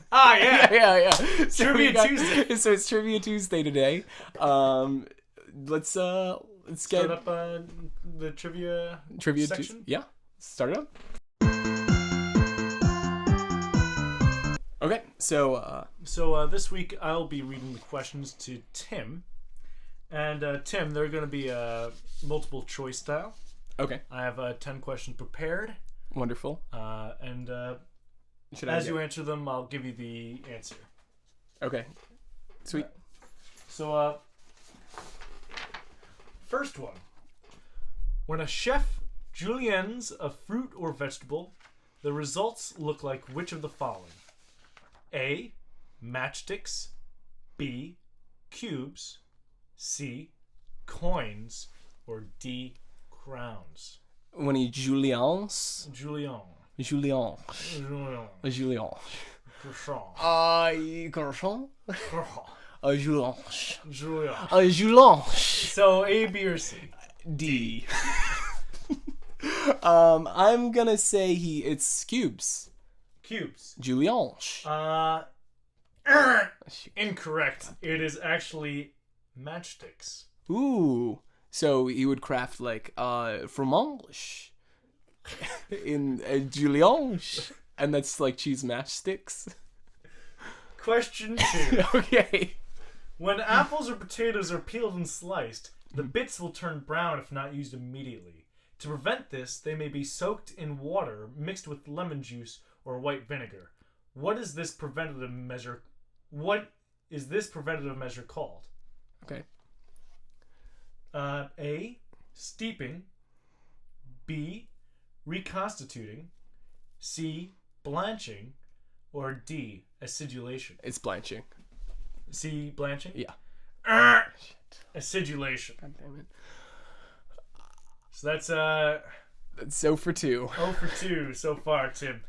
Ah, yeah. yeah. So Trivia Tuesday. So it's Trivia Tuesday today. Let's start up the trivia section. Yeah, start it up. Okay, so this week I'll be reading the questions to Tim, and Tim, they're going to be multiple choice style. Okay. I have 10 questions prepared. Wonderful. And as you answer them, I'll give you the answer. Okay. Sweet. So first one. When a chef juliennes a fruit or vegetable, the results look like which of the following? A. Matchsticks. B. Cubes. C. coins, or D, crowns? When he Julians. Julian. Julian. Julian. Julian. Croissant. Croissant. Croissant. Julian. Julian. Julian. So A, B, or C? D. I'm gonna say it's cubes. Cubes. Julian. Incorrect. It is actually matchsticks. Ooh. So he would craft like fromage in Julian, and that's like cheese matchsticks. Question 2. Okay. When apples or potatoes are peeled and sliced, the bits will turn brown if not used immediately. To prevent this, they may be soaked in water mixed with lemon juice or white vinegar. What is this preventative measure? What is this preventative measure called? Okay. A, steeping. B, reconstituting. C, blanching. Or D, acidulation. It's blanching. C, blanching? Yeah. Acidulation. God damn it. So that's That's 0 for 2. 0 for 2 so far, Tim.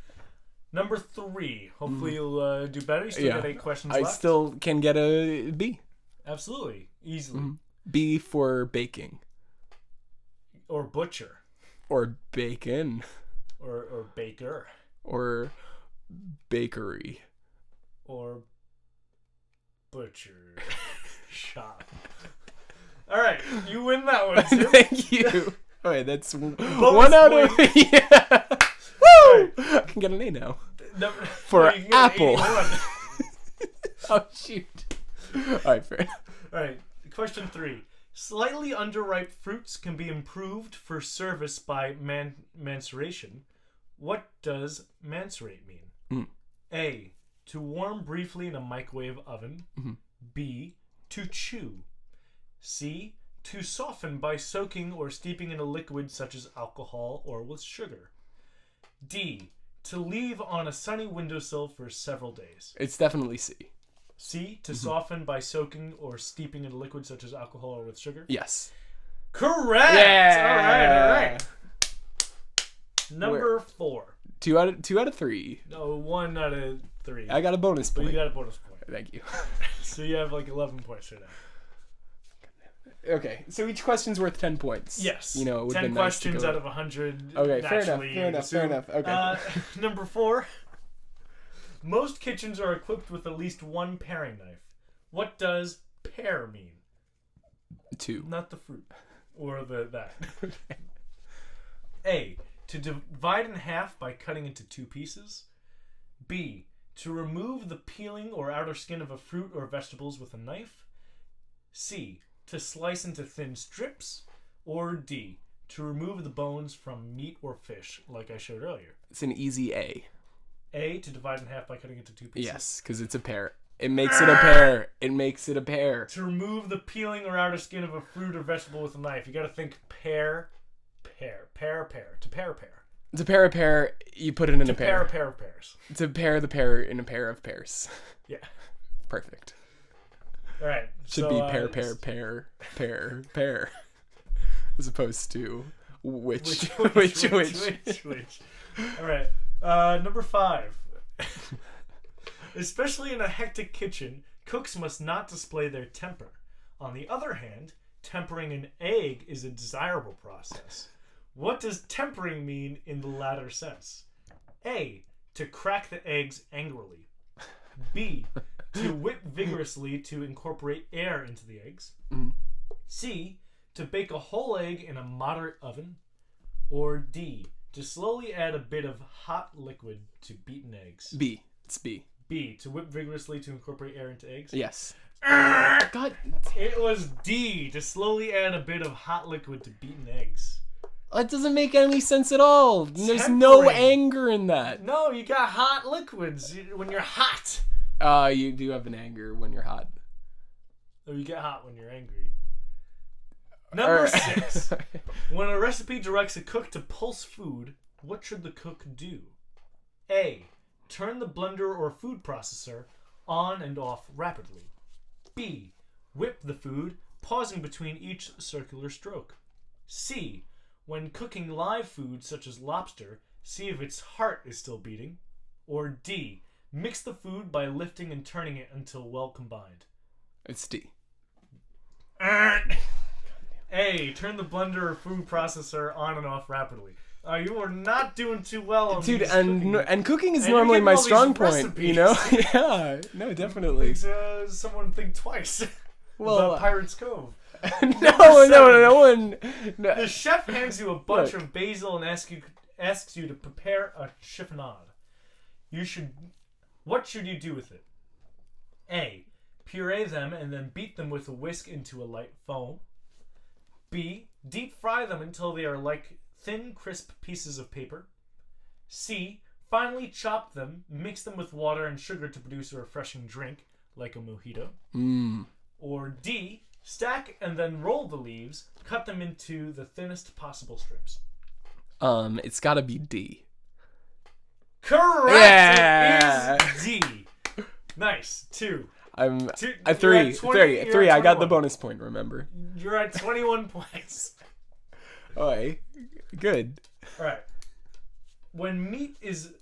Number 3. Hopefully you'll do better. You still got 8 questions left. I still can get a B. Absolutely. Easily. B for baking. Or butcher. Or bacon. Or baker. Or bakery. Or butcher shop. All right, you win that one, Tim. Thank you. All right, that's 1 out of yeah. Woo! I can get an A now. For apple. Oh shoot. All right, fair enough. All right, question 3. Slightly underripe fruits can be improved for service by maceration. What does macerate mean? A, to warm briefly in a microwave oven. B, to chew. C, to soften by soaking or steeping in a liquid such as alcohol or with sugar. D, to leave on a sunny windowsill for several days. It's definitely C. C, to soften by soaking or steeping in a liquid such as alcohol or with sugar. Yes. Correct! Yeah! All right. Number 4. 2 out of 3. No, 1 out of 3. I got a bonus But point. you got a bonus point. Thank you. So you have like 11 points right now. Okay, so each question's worth 10 points. Yes. You know, it would 10 have been nice questions to go. out of 100. Okay, fair naturally, enough. Okay. Number 4. Most kitchens are equipped with at least one paring knife. What does pear mean? 2. Not the fruit. Or that. A, to divide in half by cutting into 2 pieces. B, to remove the peeling or outer skin of a fruit or vegetables with a knife. C, to slice into thin strips. Or D, to remove the bones from meat or fish, like I showed earlier. It's an easy A. A, to divide in half by cutting into 2 pieces. Yes, because it's a pear. It makes it a pear. It makes it a pear. To remove the peeling or outer skin of a fruit or vegetable with a knife. You gotta think pear. To pair a pear. You put it in a pear. To pair of pears. To pair the pear in a pair of pears. Yeah. Perfect. All right. Should be pair. As opposed to which. All right. Number 5. Especially in a hectic kitchen, cooks must not display their temper. On the other hand, tempering an egg is a desirable process. What does tempering mean in the latter sense? A, to crack the eggs angrily. B, to whip vigorously to incorporate air into the eggs. C, to bake a whole egg in a moderate oven. Or D, to slowly add a bit of hot liquid to beaten eggs. B. It's B. B, to whip vigorously to incorporate air into eggs. Yes. God. It was D, to slowly add a bit of hot liquid to beaten eggs. That doesn't make any sense at all. There's no anger in that. No, you got hot liquids when you're hot. You do have an anger when you're hot. Or you get hot when you're angry. Number 6. When a recipe directs a cook to pulse food, what should the cook do? A, turn the blender or food processor on and off rapidly. B, whip the food, pausing between each circular stroke. C. When cooking live food such as lobster, see if its heart is still beating. Or D. Mix the food by lifting and turning it until well combined. It's D. A. Turn the blender or food processor on and off rapidly. You are not doing too well on Dude, these and cooking is And normally you're my getting all strong these point, you recipes. know? Yeah, no, definitely. Makes someone think twice about Pirate's Cove. No one. No. The chef hands you a bunch of basil and asks you to prepare a chiffonade. What should you do with it? A. Puree them and then beat them with a whisk into a light foam. B. Deep fry them until they are like thin, crisp pieces of paper. C. Finely chop them, mix them with water and sugar to produce a refreshing drink, like a mojito. Or D. Stack and then roll the leaves, cut them into the thinnest possible strips. It's gotta be D. Correct! Yeah! It is D. Nice. 2. I'm Two, a 3. 20, 3. I got the 21. bonus point, remember? You're at 21 points. Oi. Good. Alright.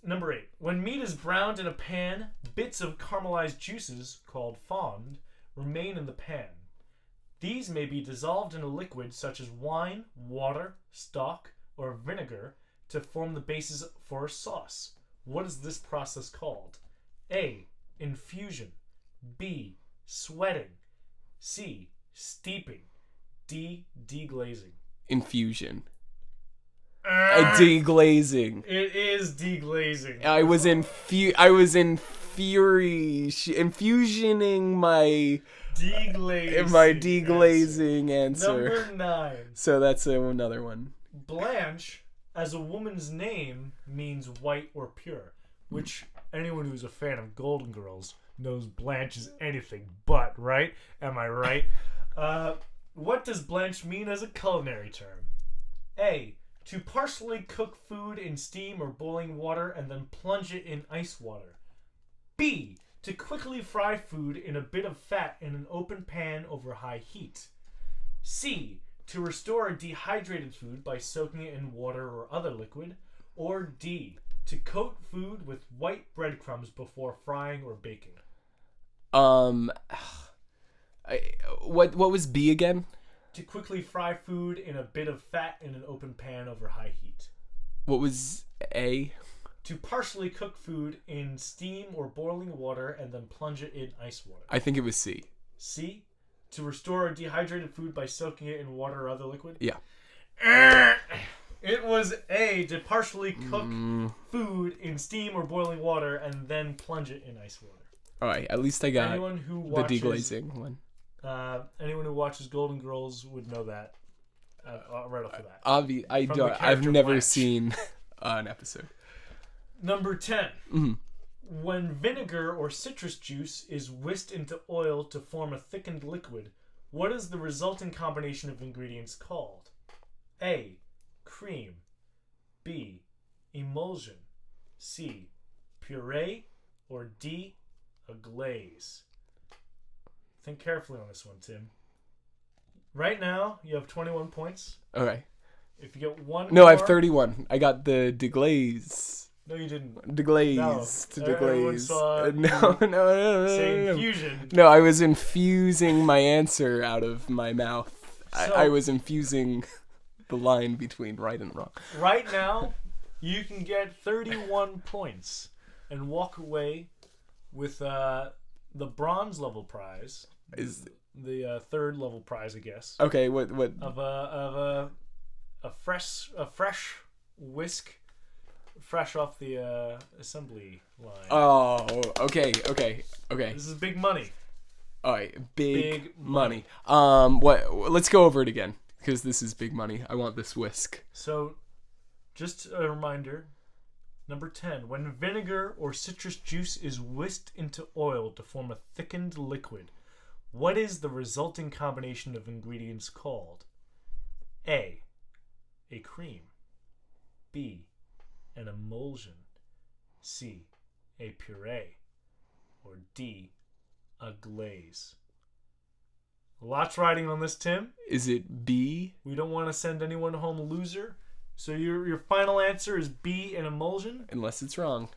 Number 8. When meat is browned in a pan, bits of caramelized juices, called fond, remain in the pan. These may be dissolved in a liquid such as wine, water, stock, or vinegar to form the basis for a sauce. What is this process called? A. Infusion. B. Sweating. C. Steeping. D. Deglazing. Infusion. Deglazing. It is deglazing. I was in fury, infusioning my deglazing answer. Number 9. So that's another one. Blanche, as a woman's name, means white or pure, which anyone who's a fan of Golden Girls knows Blanche is anything but, right? Am I right? What does Blanche mean as a culinary term? A. To partially cook food in steam or boiling water and then plunge it in ice water. B. To quickly fry food in a bit of fat in an open pan over high heat. C. To restore a dehydrated food by soaking it in water or other liquid. Or D. To coat food with white breadcrumbs before frying or baking. What was B again? To quickly fry food in a bit of fat in an open pan over high heat. What was A? To partially cook food in steam or boiling water and then plunge it in ice water. I think it was C. C. To restore a dehydrated food by soaking it in water or other liquid. Yeah. It was A. To partially cook food in steam or boiling water and then plunge it in ice water. All right. At least I got Anyone who watches, the deglazing one. Anyone who watches Golden Girls would know that right off the bat. I've never Blanche. seen an episode. Number 10. Mm-hmm. When vinegar or citrus juice is whisked into oil to form a thickened liquid, what is the resulting combination of ingredients called? A. Cream. B. Emulsion. C. Puree. Or D. A glaze. Think carefully on this one, Tim. Right now, you have 21 points. Okay. If you get one No, more, I have 31. I got the deglaze. No, you didn't. Deglaze. No. To Everyone deglaze. saw No. Say infusion. No, I was infusing my answer out of my mouth. So- I was infusing the line between right and wrong. Right now, you can get 31 points and walk away with the bronze level prize. Is The third level prize, I guess. okay. What? Of a fresh whisk, fresh off the assembly line. Oh, okay. This is big money. All right, big money. money. What? Let's go over it again because this is big money. I want this whisk. So, just a reminder. Number 10. When vinegar or citrus juice is whisked into oil to form a thickened liquid, what is the resulting combination of ingredients called? A. A cream. B. An emulsion. C. A puree. Or D. A glaze. Lots riding on this, Tim. Is it B? We don't want to send anyone home a loser. So your final answer is B, an emulsion? Unless it's wrong.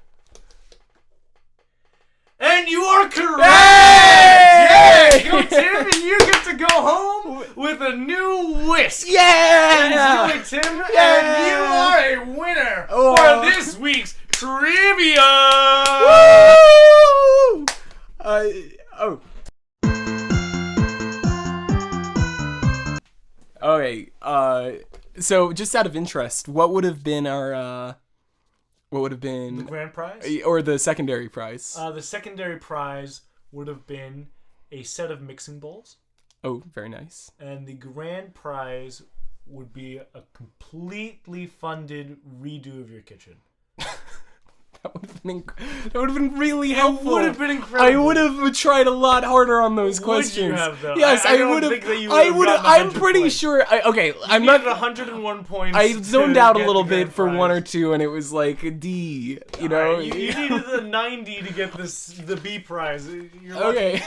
And you are correct! Yay! Yeah! Go, Tim, and you get to go home with a new whisk. Yeah! Enjoy, Tim, Yeah! and you are a winner Oh. for this week's trivia! Woo! Oh. Okay, so just out of interest, what would have been our, The grand prize? or the secondary prize? The secondary prize would have been a set of mixing bowls. Oh, very nice. And the grand prize would be a completely funded redo of your kitchen. That would have been really helpful. It would have been incredible. I would have tried a lot harder on those questions. Would you have, though? Yes, I I would have. think that you I would would have have. gotten I'm 100 pretty points. sure. I'm You not. needed 101 points. I zoned out a get little the bit grand for prize. one or two, and it was like a D. You know. Alright, you needed the 90 to get the B prize. You're lucky. Okay.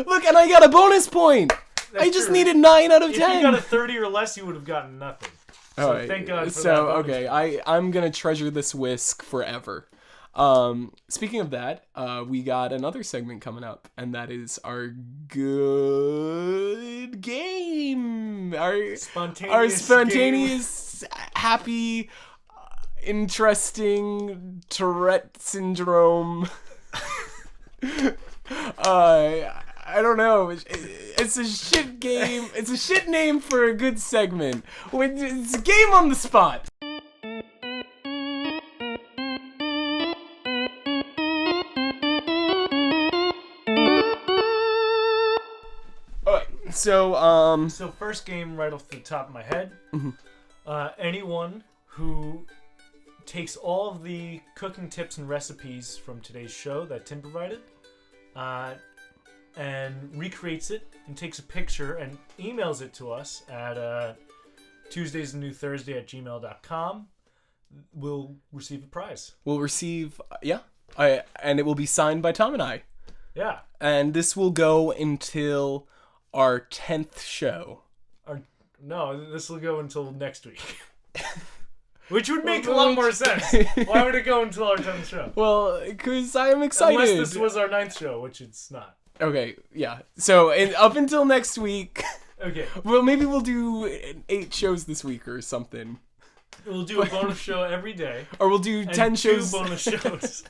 Look, and I got a bonus point. That's I just true. needed 9 out of If 10. you got a 30 or less, you would have gotten nothing. So Alright, thank God for so that bonus. okay, I'm gonna treasure this whisk forever. Speaking of that, we got another segment coming up, and that is our good game. Our spontaneous, happy, interesting Tourette syndrome. I don't know. It's a shit game. It's a shit name for a good segment. It's a game on the spot. So first game right off the top of my head. Anyone who takes all of the cooking tips and recipes from today's show that Tim provided, and recreates it and takes a picture and emails it to us at tuesdayisthenewthursday@gmail.com, will receive a prize. We'll receive, and it will be signed by Tom and I. Yeah. And this will go until our 10th show. No, this will go until next week. Which would make a lot more sense. Why would it go until our 10th show? Well, because I'm excited. Unless this was our 9th show, which it's not. Okay, yeah. So, up until next week... Okay. Well, maybe we'll do 8 shows this week or something. We'll do a bonus show every day. Or we'll do 10 shows. 2 bonus shows.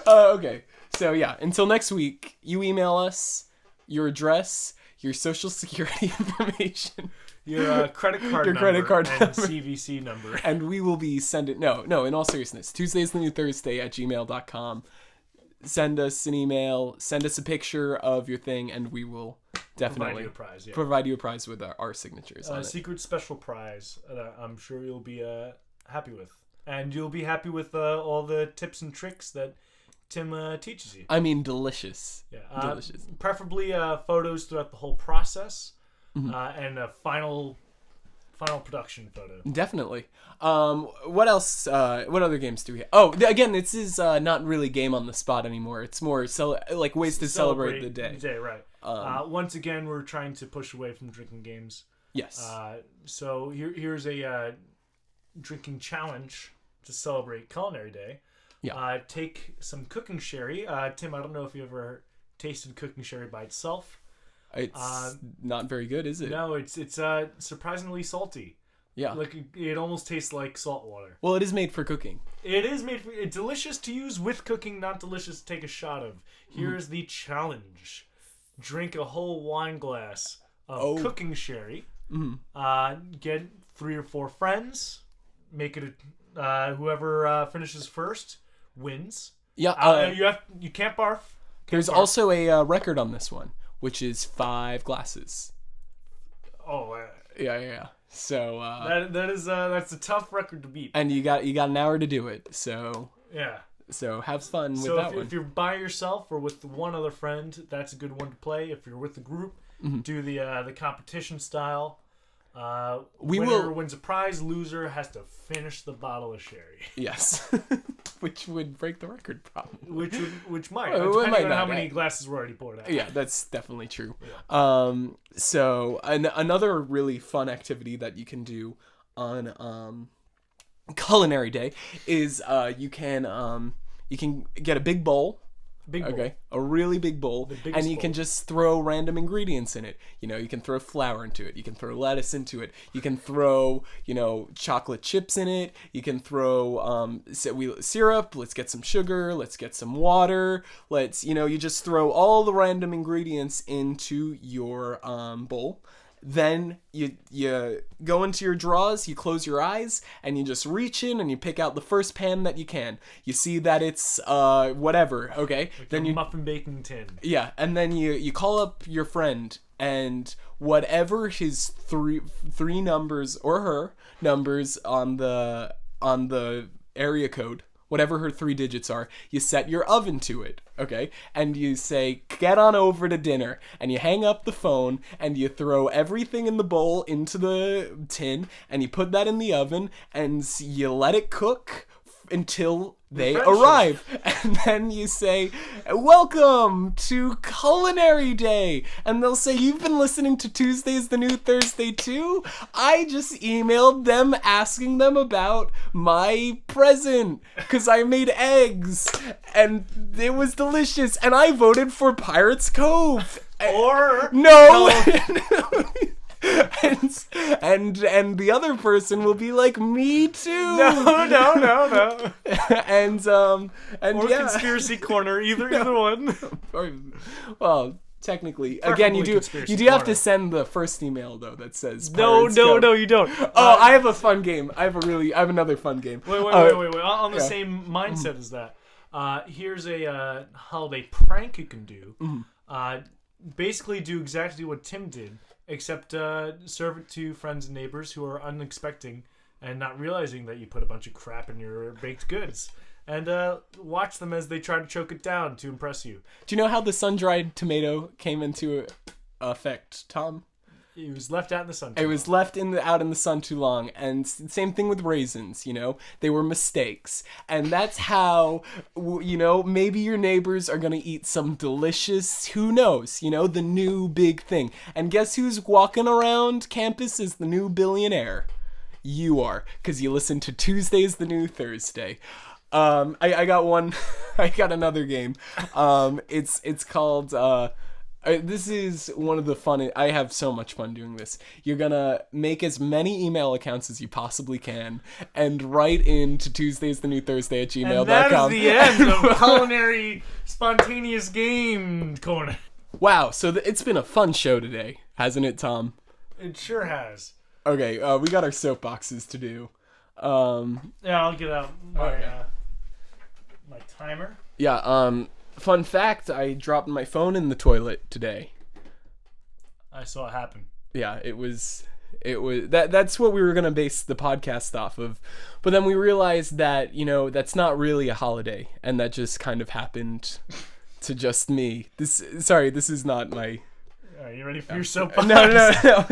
Okay. So, yeah. Until next week, you email us your address, your social security information. Your credit card your number credit card and number. CVC number. And we will be sending... No, in all seriousness. tuesdayisthenewthursday@gmail.com. Send us an email. Send us a picture of your thing, and we will definitely provide you a prize with our signatures on it. Secret special prize that I'm sure you'll be happy with. And you'll be happy with all the tips and tricks that Tim teaches you. I mean, delicious. Yeah, delicious. Preferably photos throughout the whole process, and a final production photo. Definitely. What else? What other games do we have? Oh, again, this is not really game on the spot anymore. It's more like ways to celebrate the day. Right. Once again, we're trying to push away from drinking games. Yes. So here's a drinking challenge to celebrate Culinary Day. Yeah. Take some cooking sherry. Tim, I don't know if you ever tasted cooking sherry by itself. It's not very good, is it? No, it's surprisingly salty. Yeah. Like it almost tastes like salt water. Well, it is made for cooking. It is made for it's delicious to use with cooking, not delicious to take a shot of. Here's the challenge. Drink a whole wine glass of cooking sherry. Get 3 or 4 friends. Make it whoever finishes first wins. Yeah. You can't barf. There's also a record on this one, which is 5 glasses. Oh. Yeah. So that's a tough record to beat. And you got an hour to do it. So yeah. So have fun with that one. If you're by yourself or with one other friend, that's a good one to play. If you're with the group, do the competition style. Winner wins a prize. Loser has to finish the bottle of sherry. Yes. Which would break the record, probably. Which might. Well, depending on how many glasses were already poured out. Yeah, that's definitely true. Yeah. So another really fun activity that you can do on Culinary Day is you can get a big bowl. Okay, a really big bowl, and you can just throw random ingredients in it. You can throw flour into it. You can throw lettuce into it. You can throw, chocolate chips in it. You can throw syrup. Let's get some sugar. Let's get some water. You just throw all the random ingredients into your bowl. Then you go into your drawers, you close your eyes, and you just reach in and you pick out the first pan that you can. You see that it's whatever, okay? Like then you muffin baking tin. Yeah, and then you call up your friend, and whatever his three numbers or her numbers on the area code, whatever her 3 digits are, you set your oven to it, okay? And you say, get on over to dinner. And you hang up the phone, and you throw everything in the bowl into the tin, and you put that in the oven, and you let it cook until they arrive. And then you say, welcome to Culinary Day. And they'll say, you've been listening to Tuesday's the New Thursday too? I just emailed them asking them about my present because I made eggs and it was delicious and I voted for Pirates Cove. Or no. And the other person will be like, me too. No. and or yeah. Conspiracy Corner, either one. Well, technically, again, you do have to send the first email though that says Pirates no, Cove. you don't. I have a fun game. I have another fun game. Wait. On the same mindset as that, here's a holiday prank you can do. Mm-hmm. Basically, do exactly what Tim did. Except serve it to friends and neighbors who are unexpecting and not realizing that you put a bunch of crap in your baked goods. And watch them as they try to choke it down to impress you. Do you know how the sun-dried tomato came into effect, Tom? It was left out in the sun. It was left out in the sun too long, and same thing with raisins. They were mistakes, and that's how maybe your neighbors are gonna eat some delicious. Who knows? The new big thing. And guess who's walking around campus as the new billionaire? You are, because you listen to Tuesday's the New Thursday. I got one. I got another game. It's called. This is one of the fun. I have so much fun doing this. You're gonna make as many email accounts as you possibly can and write into tuesdaysthenewthursday@gmail.com. And that is the end of Culinary Spontaneous Game Corner. Wow, so it's been a fun show today, hasn't it, Tom? It sure has. Okay, we got our soapboxes to do. Yeah, I'll get out my timer. Yeah, fun fact, I dropped my phone in the toilet today. I saw it happen. Yeah, it was that's what we were going to base the podcast off of. But then we realized that, that's not really a holiday and that just kind of happened to just me. This is not my Are you ready for your soapbox? No.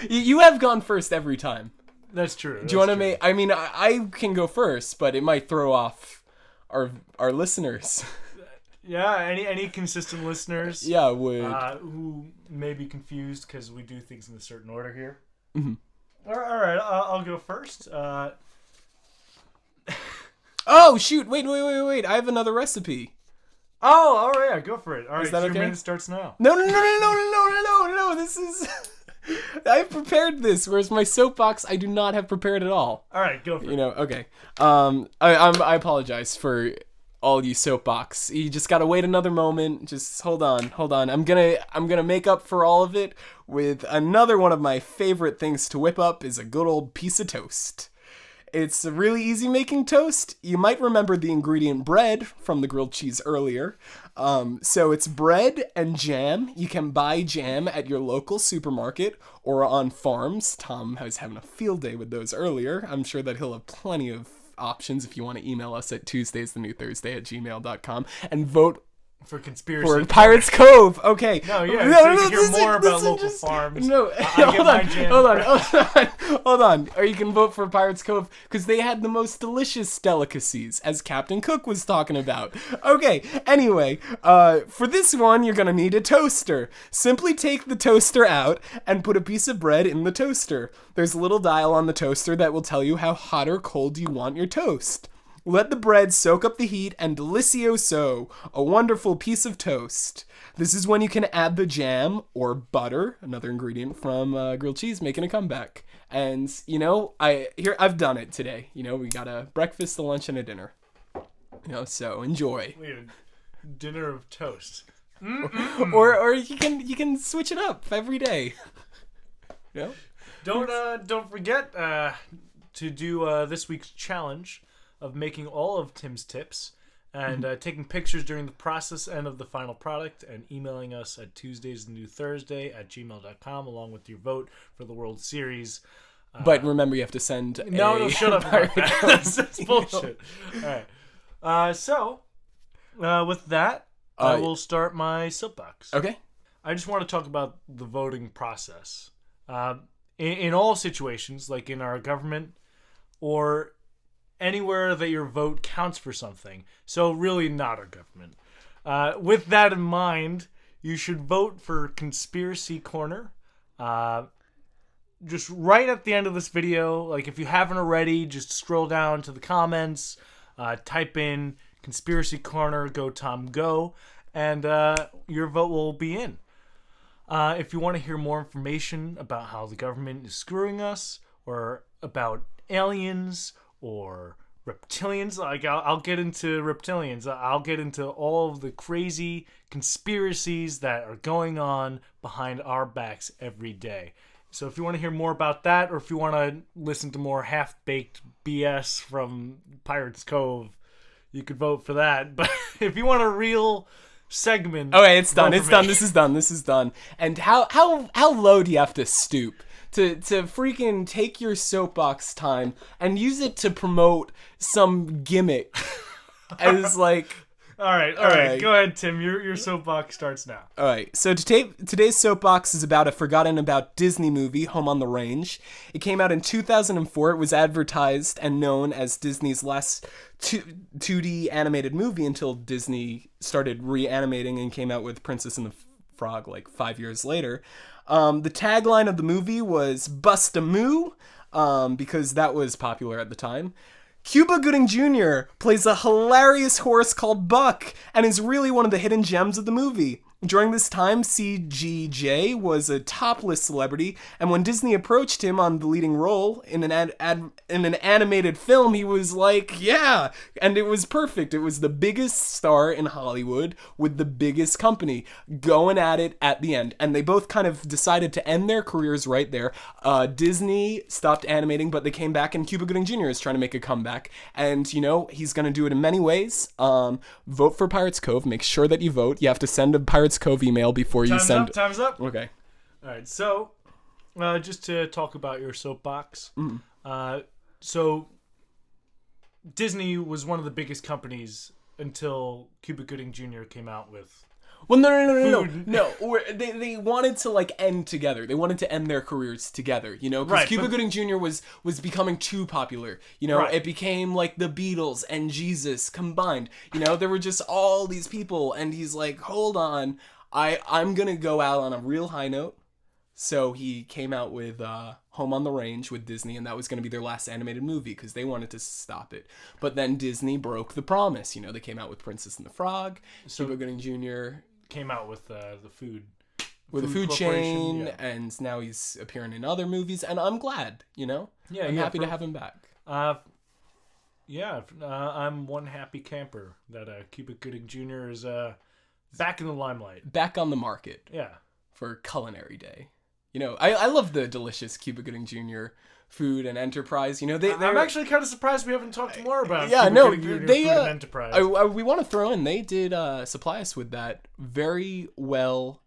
You have gone first every time. That's true. Do you want to make I can go first, but it might throw off our listeners. Yeah, any consistent listeners? Yeah, would who may be confused because we do things in a certain order here. Mm-hmm. All right, I'll go first. Oh shoot! Wait! I have another recipe. Oh, all right, go for it. All right, is that your okay? minute starts now. No! This is. I've prepared this, whereas my soapbox I do not have prepared at all. All right, go for it. Okay. I apologize for all you soapbox. You just gotta wait another moment. Just hold on. I'm gonna make up for all of it with another one of my favorite things to whip up is a good old piece of toast. It's really easy making toast. You might remember the ingredient bread from the grilled cheese earlier. So it's bread and jam. You can buy jam at your local supermarket or on farms. Tom was having a field day with those earlier. I'm sure that he'll have plenty of options if you want to email us at tuesdayisthenewthursday@gmail.com and vote For conspiracy. For Pirates Cove. Okay. No, yeah. So you can hear more about local farms. No, hold on. Or you can vote for Pirates Cove because they had the most delicious delicacies, as Captain Cook was talking about. Okay. Anyway, for this one, you're gonna need a toaster. Simply take the toaster out and put a piece of bread in the toaster. There's a little dial on the toaster that will tell you how hot or cold you want your toast. Let the bread soak up the heat and delicioso, a wonderful piece of toast. This is when you can add the jam or butter, another ingredient from grilled cheese, making a comeback. And, you know, I've done it today. You know, we got a breakfast, a lunch, and a dinner. You know, so enjoy. Wait, a dinner of toast. Or you can switch it up every day. You know? Don't forget to do this week's challenge of making all of Tim's tips and taking pictures during the process and of the final product and emailing us at tuesdayisthenewthursday@gmail.com along with your vote for the World Series. But remember, you have to send No, shut up. That's bullshit. All right. So, with that, I will start my soapbox. Okay. I just want to talk about the voting process. In all situations, like in our government or anywhere that your vote counts for something. So really not our government. With that in mind, you should vote for Conspiracy Corner. Just right at the end of this video, like if you haven't already, just scroll down to the comments, type in Conspiracy Corner, go Tom go, and your vote will be in. If you want to hear more information about how the government is screwing us, or about aliens, or reptilians, like I'll get into reptilians. I'll get into all of the crazy conspiracies that are going on behind our backs every day. So if you want to hear more about that, or if you want to listen to more half-baked BS from Pirates Cove, you could vote for that. But if you want a real segment, okay, it's done. It's done. This is done. And how low do you have to stoop to freaking take your soapbox time and use it to promote some gimmick as like... All right. Go ahead, Tim. Your soapbox starts now. All right. So today's soapbox is about a forgotten about Disney movie, Home on the Range. It came out in 2004. It was advertised and known as Disney's last 2D animated movie until Disney started reanimating and came out with Princess and the Frog like 5 years later. The tagline of the movie was "Bust a Moo," because that was popular at the time. Cuba Gooding Jr. plays a hilarious horse called Buck and is really one of the hidden gems of the movie. During this time, CGJ was a topless celebrity, and when Disney approached him on the leading role in an animated film, he was like, yeah, and it was perfect. It was the biggest star in Hollywood with the biggest company going at it at the end, and they both kind of decided to end their careers right there. Disney stopped animating, but they came back, and Cuba Gooding Jr. is trying to make a comeback, and, you know, he's going to do it in many ways. Vote for Pirates Cove. Make sure that you vote. You have to send a Pirates Cove email before you send. Time's up. Okay. All right. So, just to talk about your soapbox. So, Disney was one of the biggest companies until Cuba Gooding Jr. came out with. Well, no. They wanted to like end together. They wanted to end their careers together, you know, because Cuba Gooding Jr. was becoming too popular. You know, it became like the Beatles and Jesus combined. You know, there were just all these people, and he's like, hold on, I'm gonna go out on a real high note. So he came out with Home on the Range with Disney, and that was going to be their last animated movie because they wanted to stop it. But then Disney broke the promise. You know, they came out with Princess and the Frog. So Cuba Gooding Jr. came out with the food. With a food chain, and now he's appearing in other movies, and I'm glad, you know? Yeah, I'm happy to have him back. I'm one happy camper that Cuba Gooding Jr. is back in the limelight. Back on the market. Yeah. For Culinary Day. You know, I love the delicious Cuba Gooding Jr. food and enterprise. You know, I'm actually kind of surprised we haven't talked more about Cuba Gooding Jr. food and enterprise. We want to throw in, they did supply us with that very well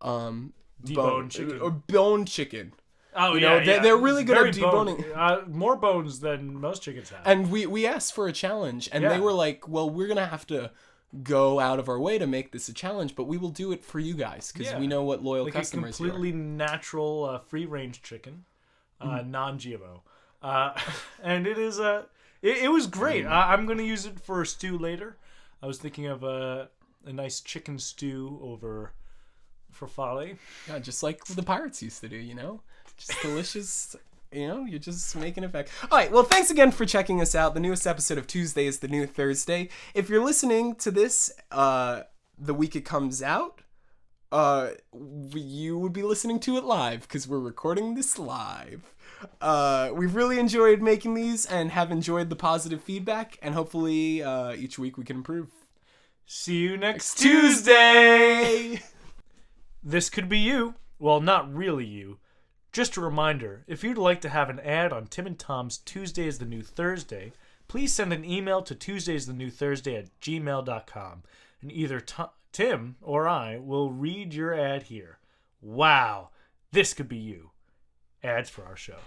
deboned chicken. Or boned chicken. Oh, you know, they're really good at deboning. More bones than most chickens have. And we asked for a challenge, and they were like, well, we're going to have to go out of our way to make this a challenge, but we will do it for you guys because we know what loyal like customers a completely natural, free-range chicken, non-GMO, and it is it was great. I'm gonna use it for a stew later. I was thinking of a nice chicken stew over for Fale. Yeah, just like the pirates used to do, just delicious. You're just making it back. All right, well, thanks again for checking us out. The newest episode of Tuesday is the New Thursday. If you're listening to this the week it comes out, you would be listening to it live because we're recording this live. We've really enjoyed making these and have enjoyed the positive feedback, and hopefully each week we can improve. See you next Tuesday! This could be you. Well, not really you. Just a reminder, if you'd like to have an ad on Tim and Tom's Tuesday is the New Thursday, please send an email to tuesdayisthenewthursday@gmail.com, and either Tim or I will read your ad here. Wow, this could be you. Ads for our show.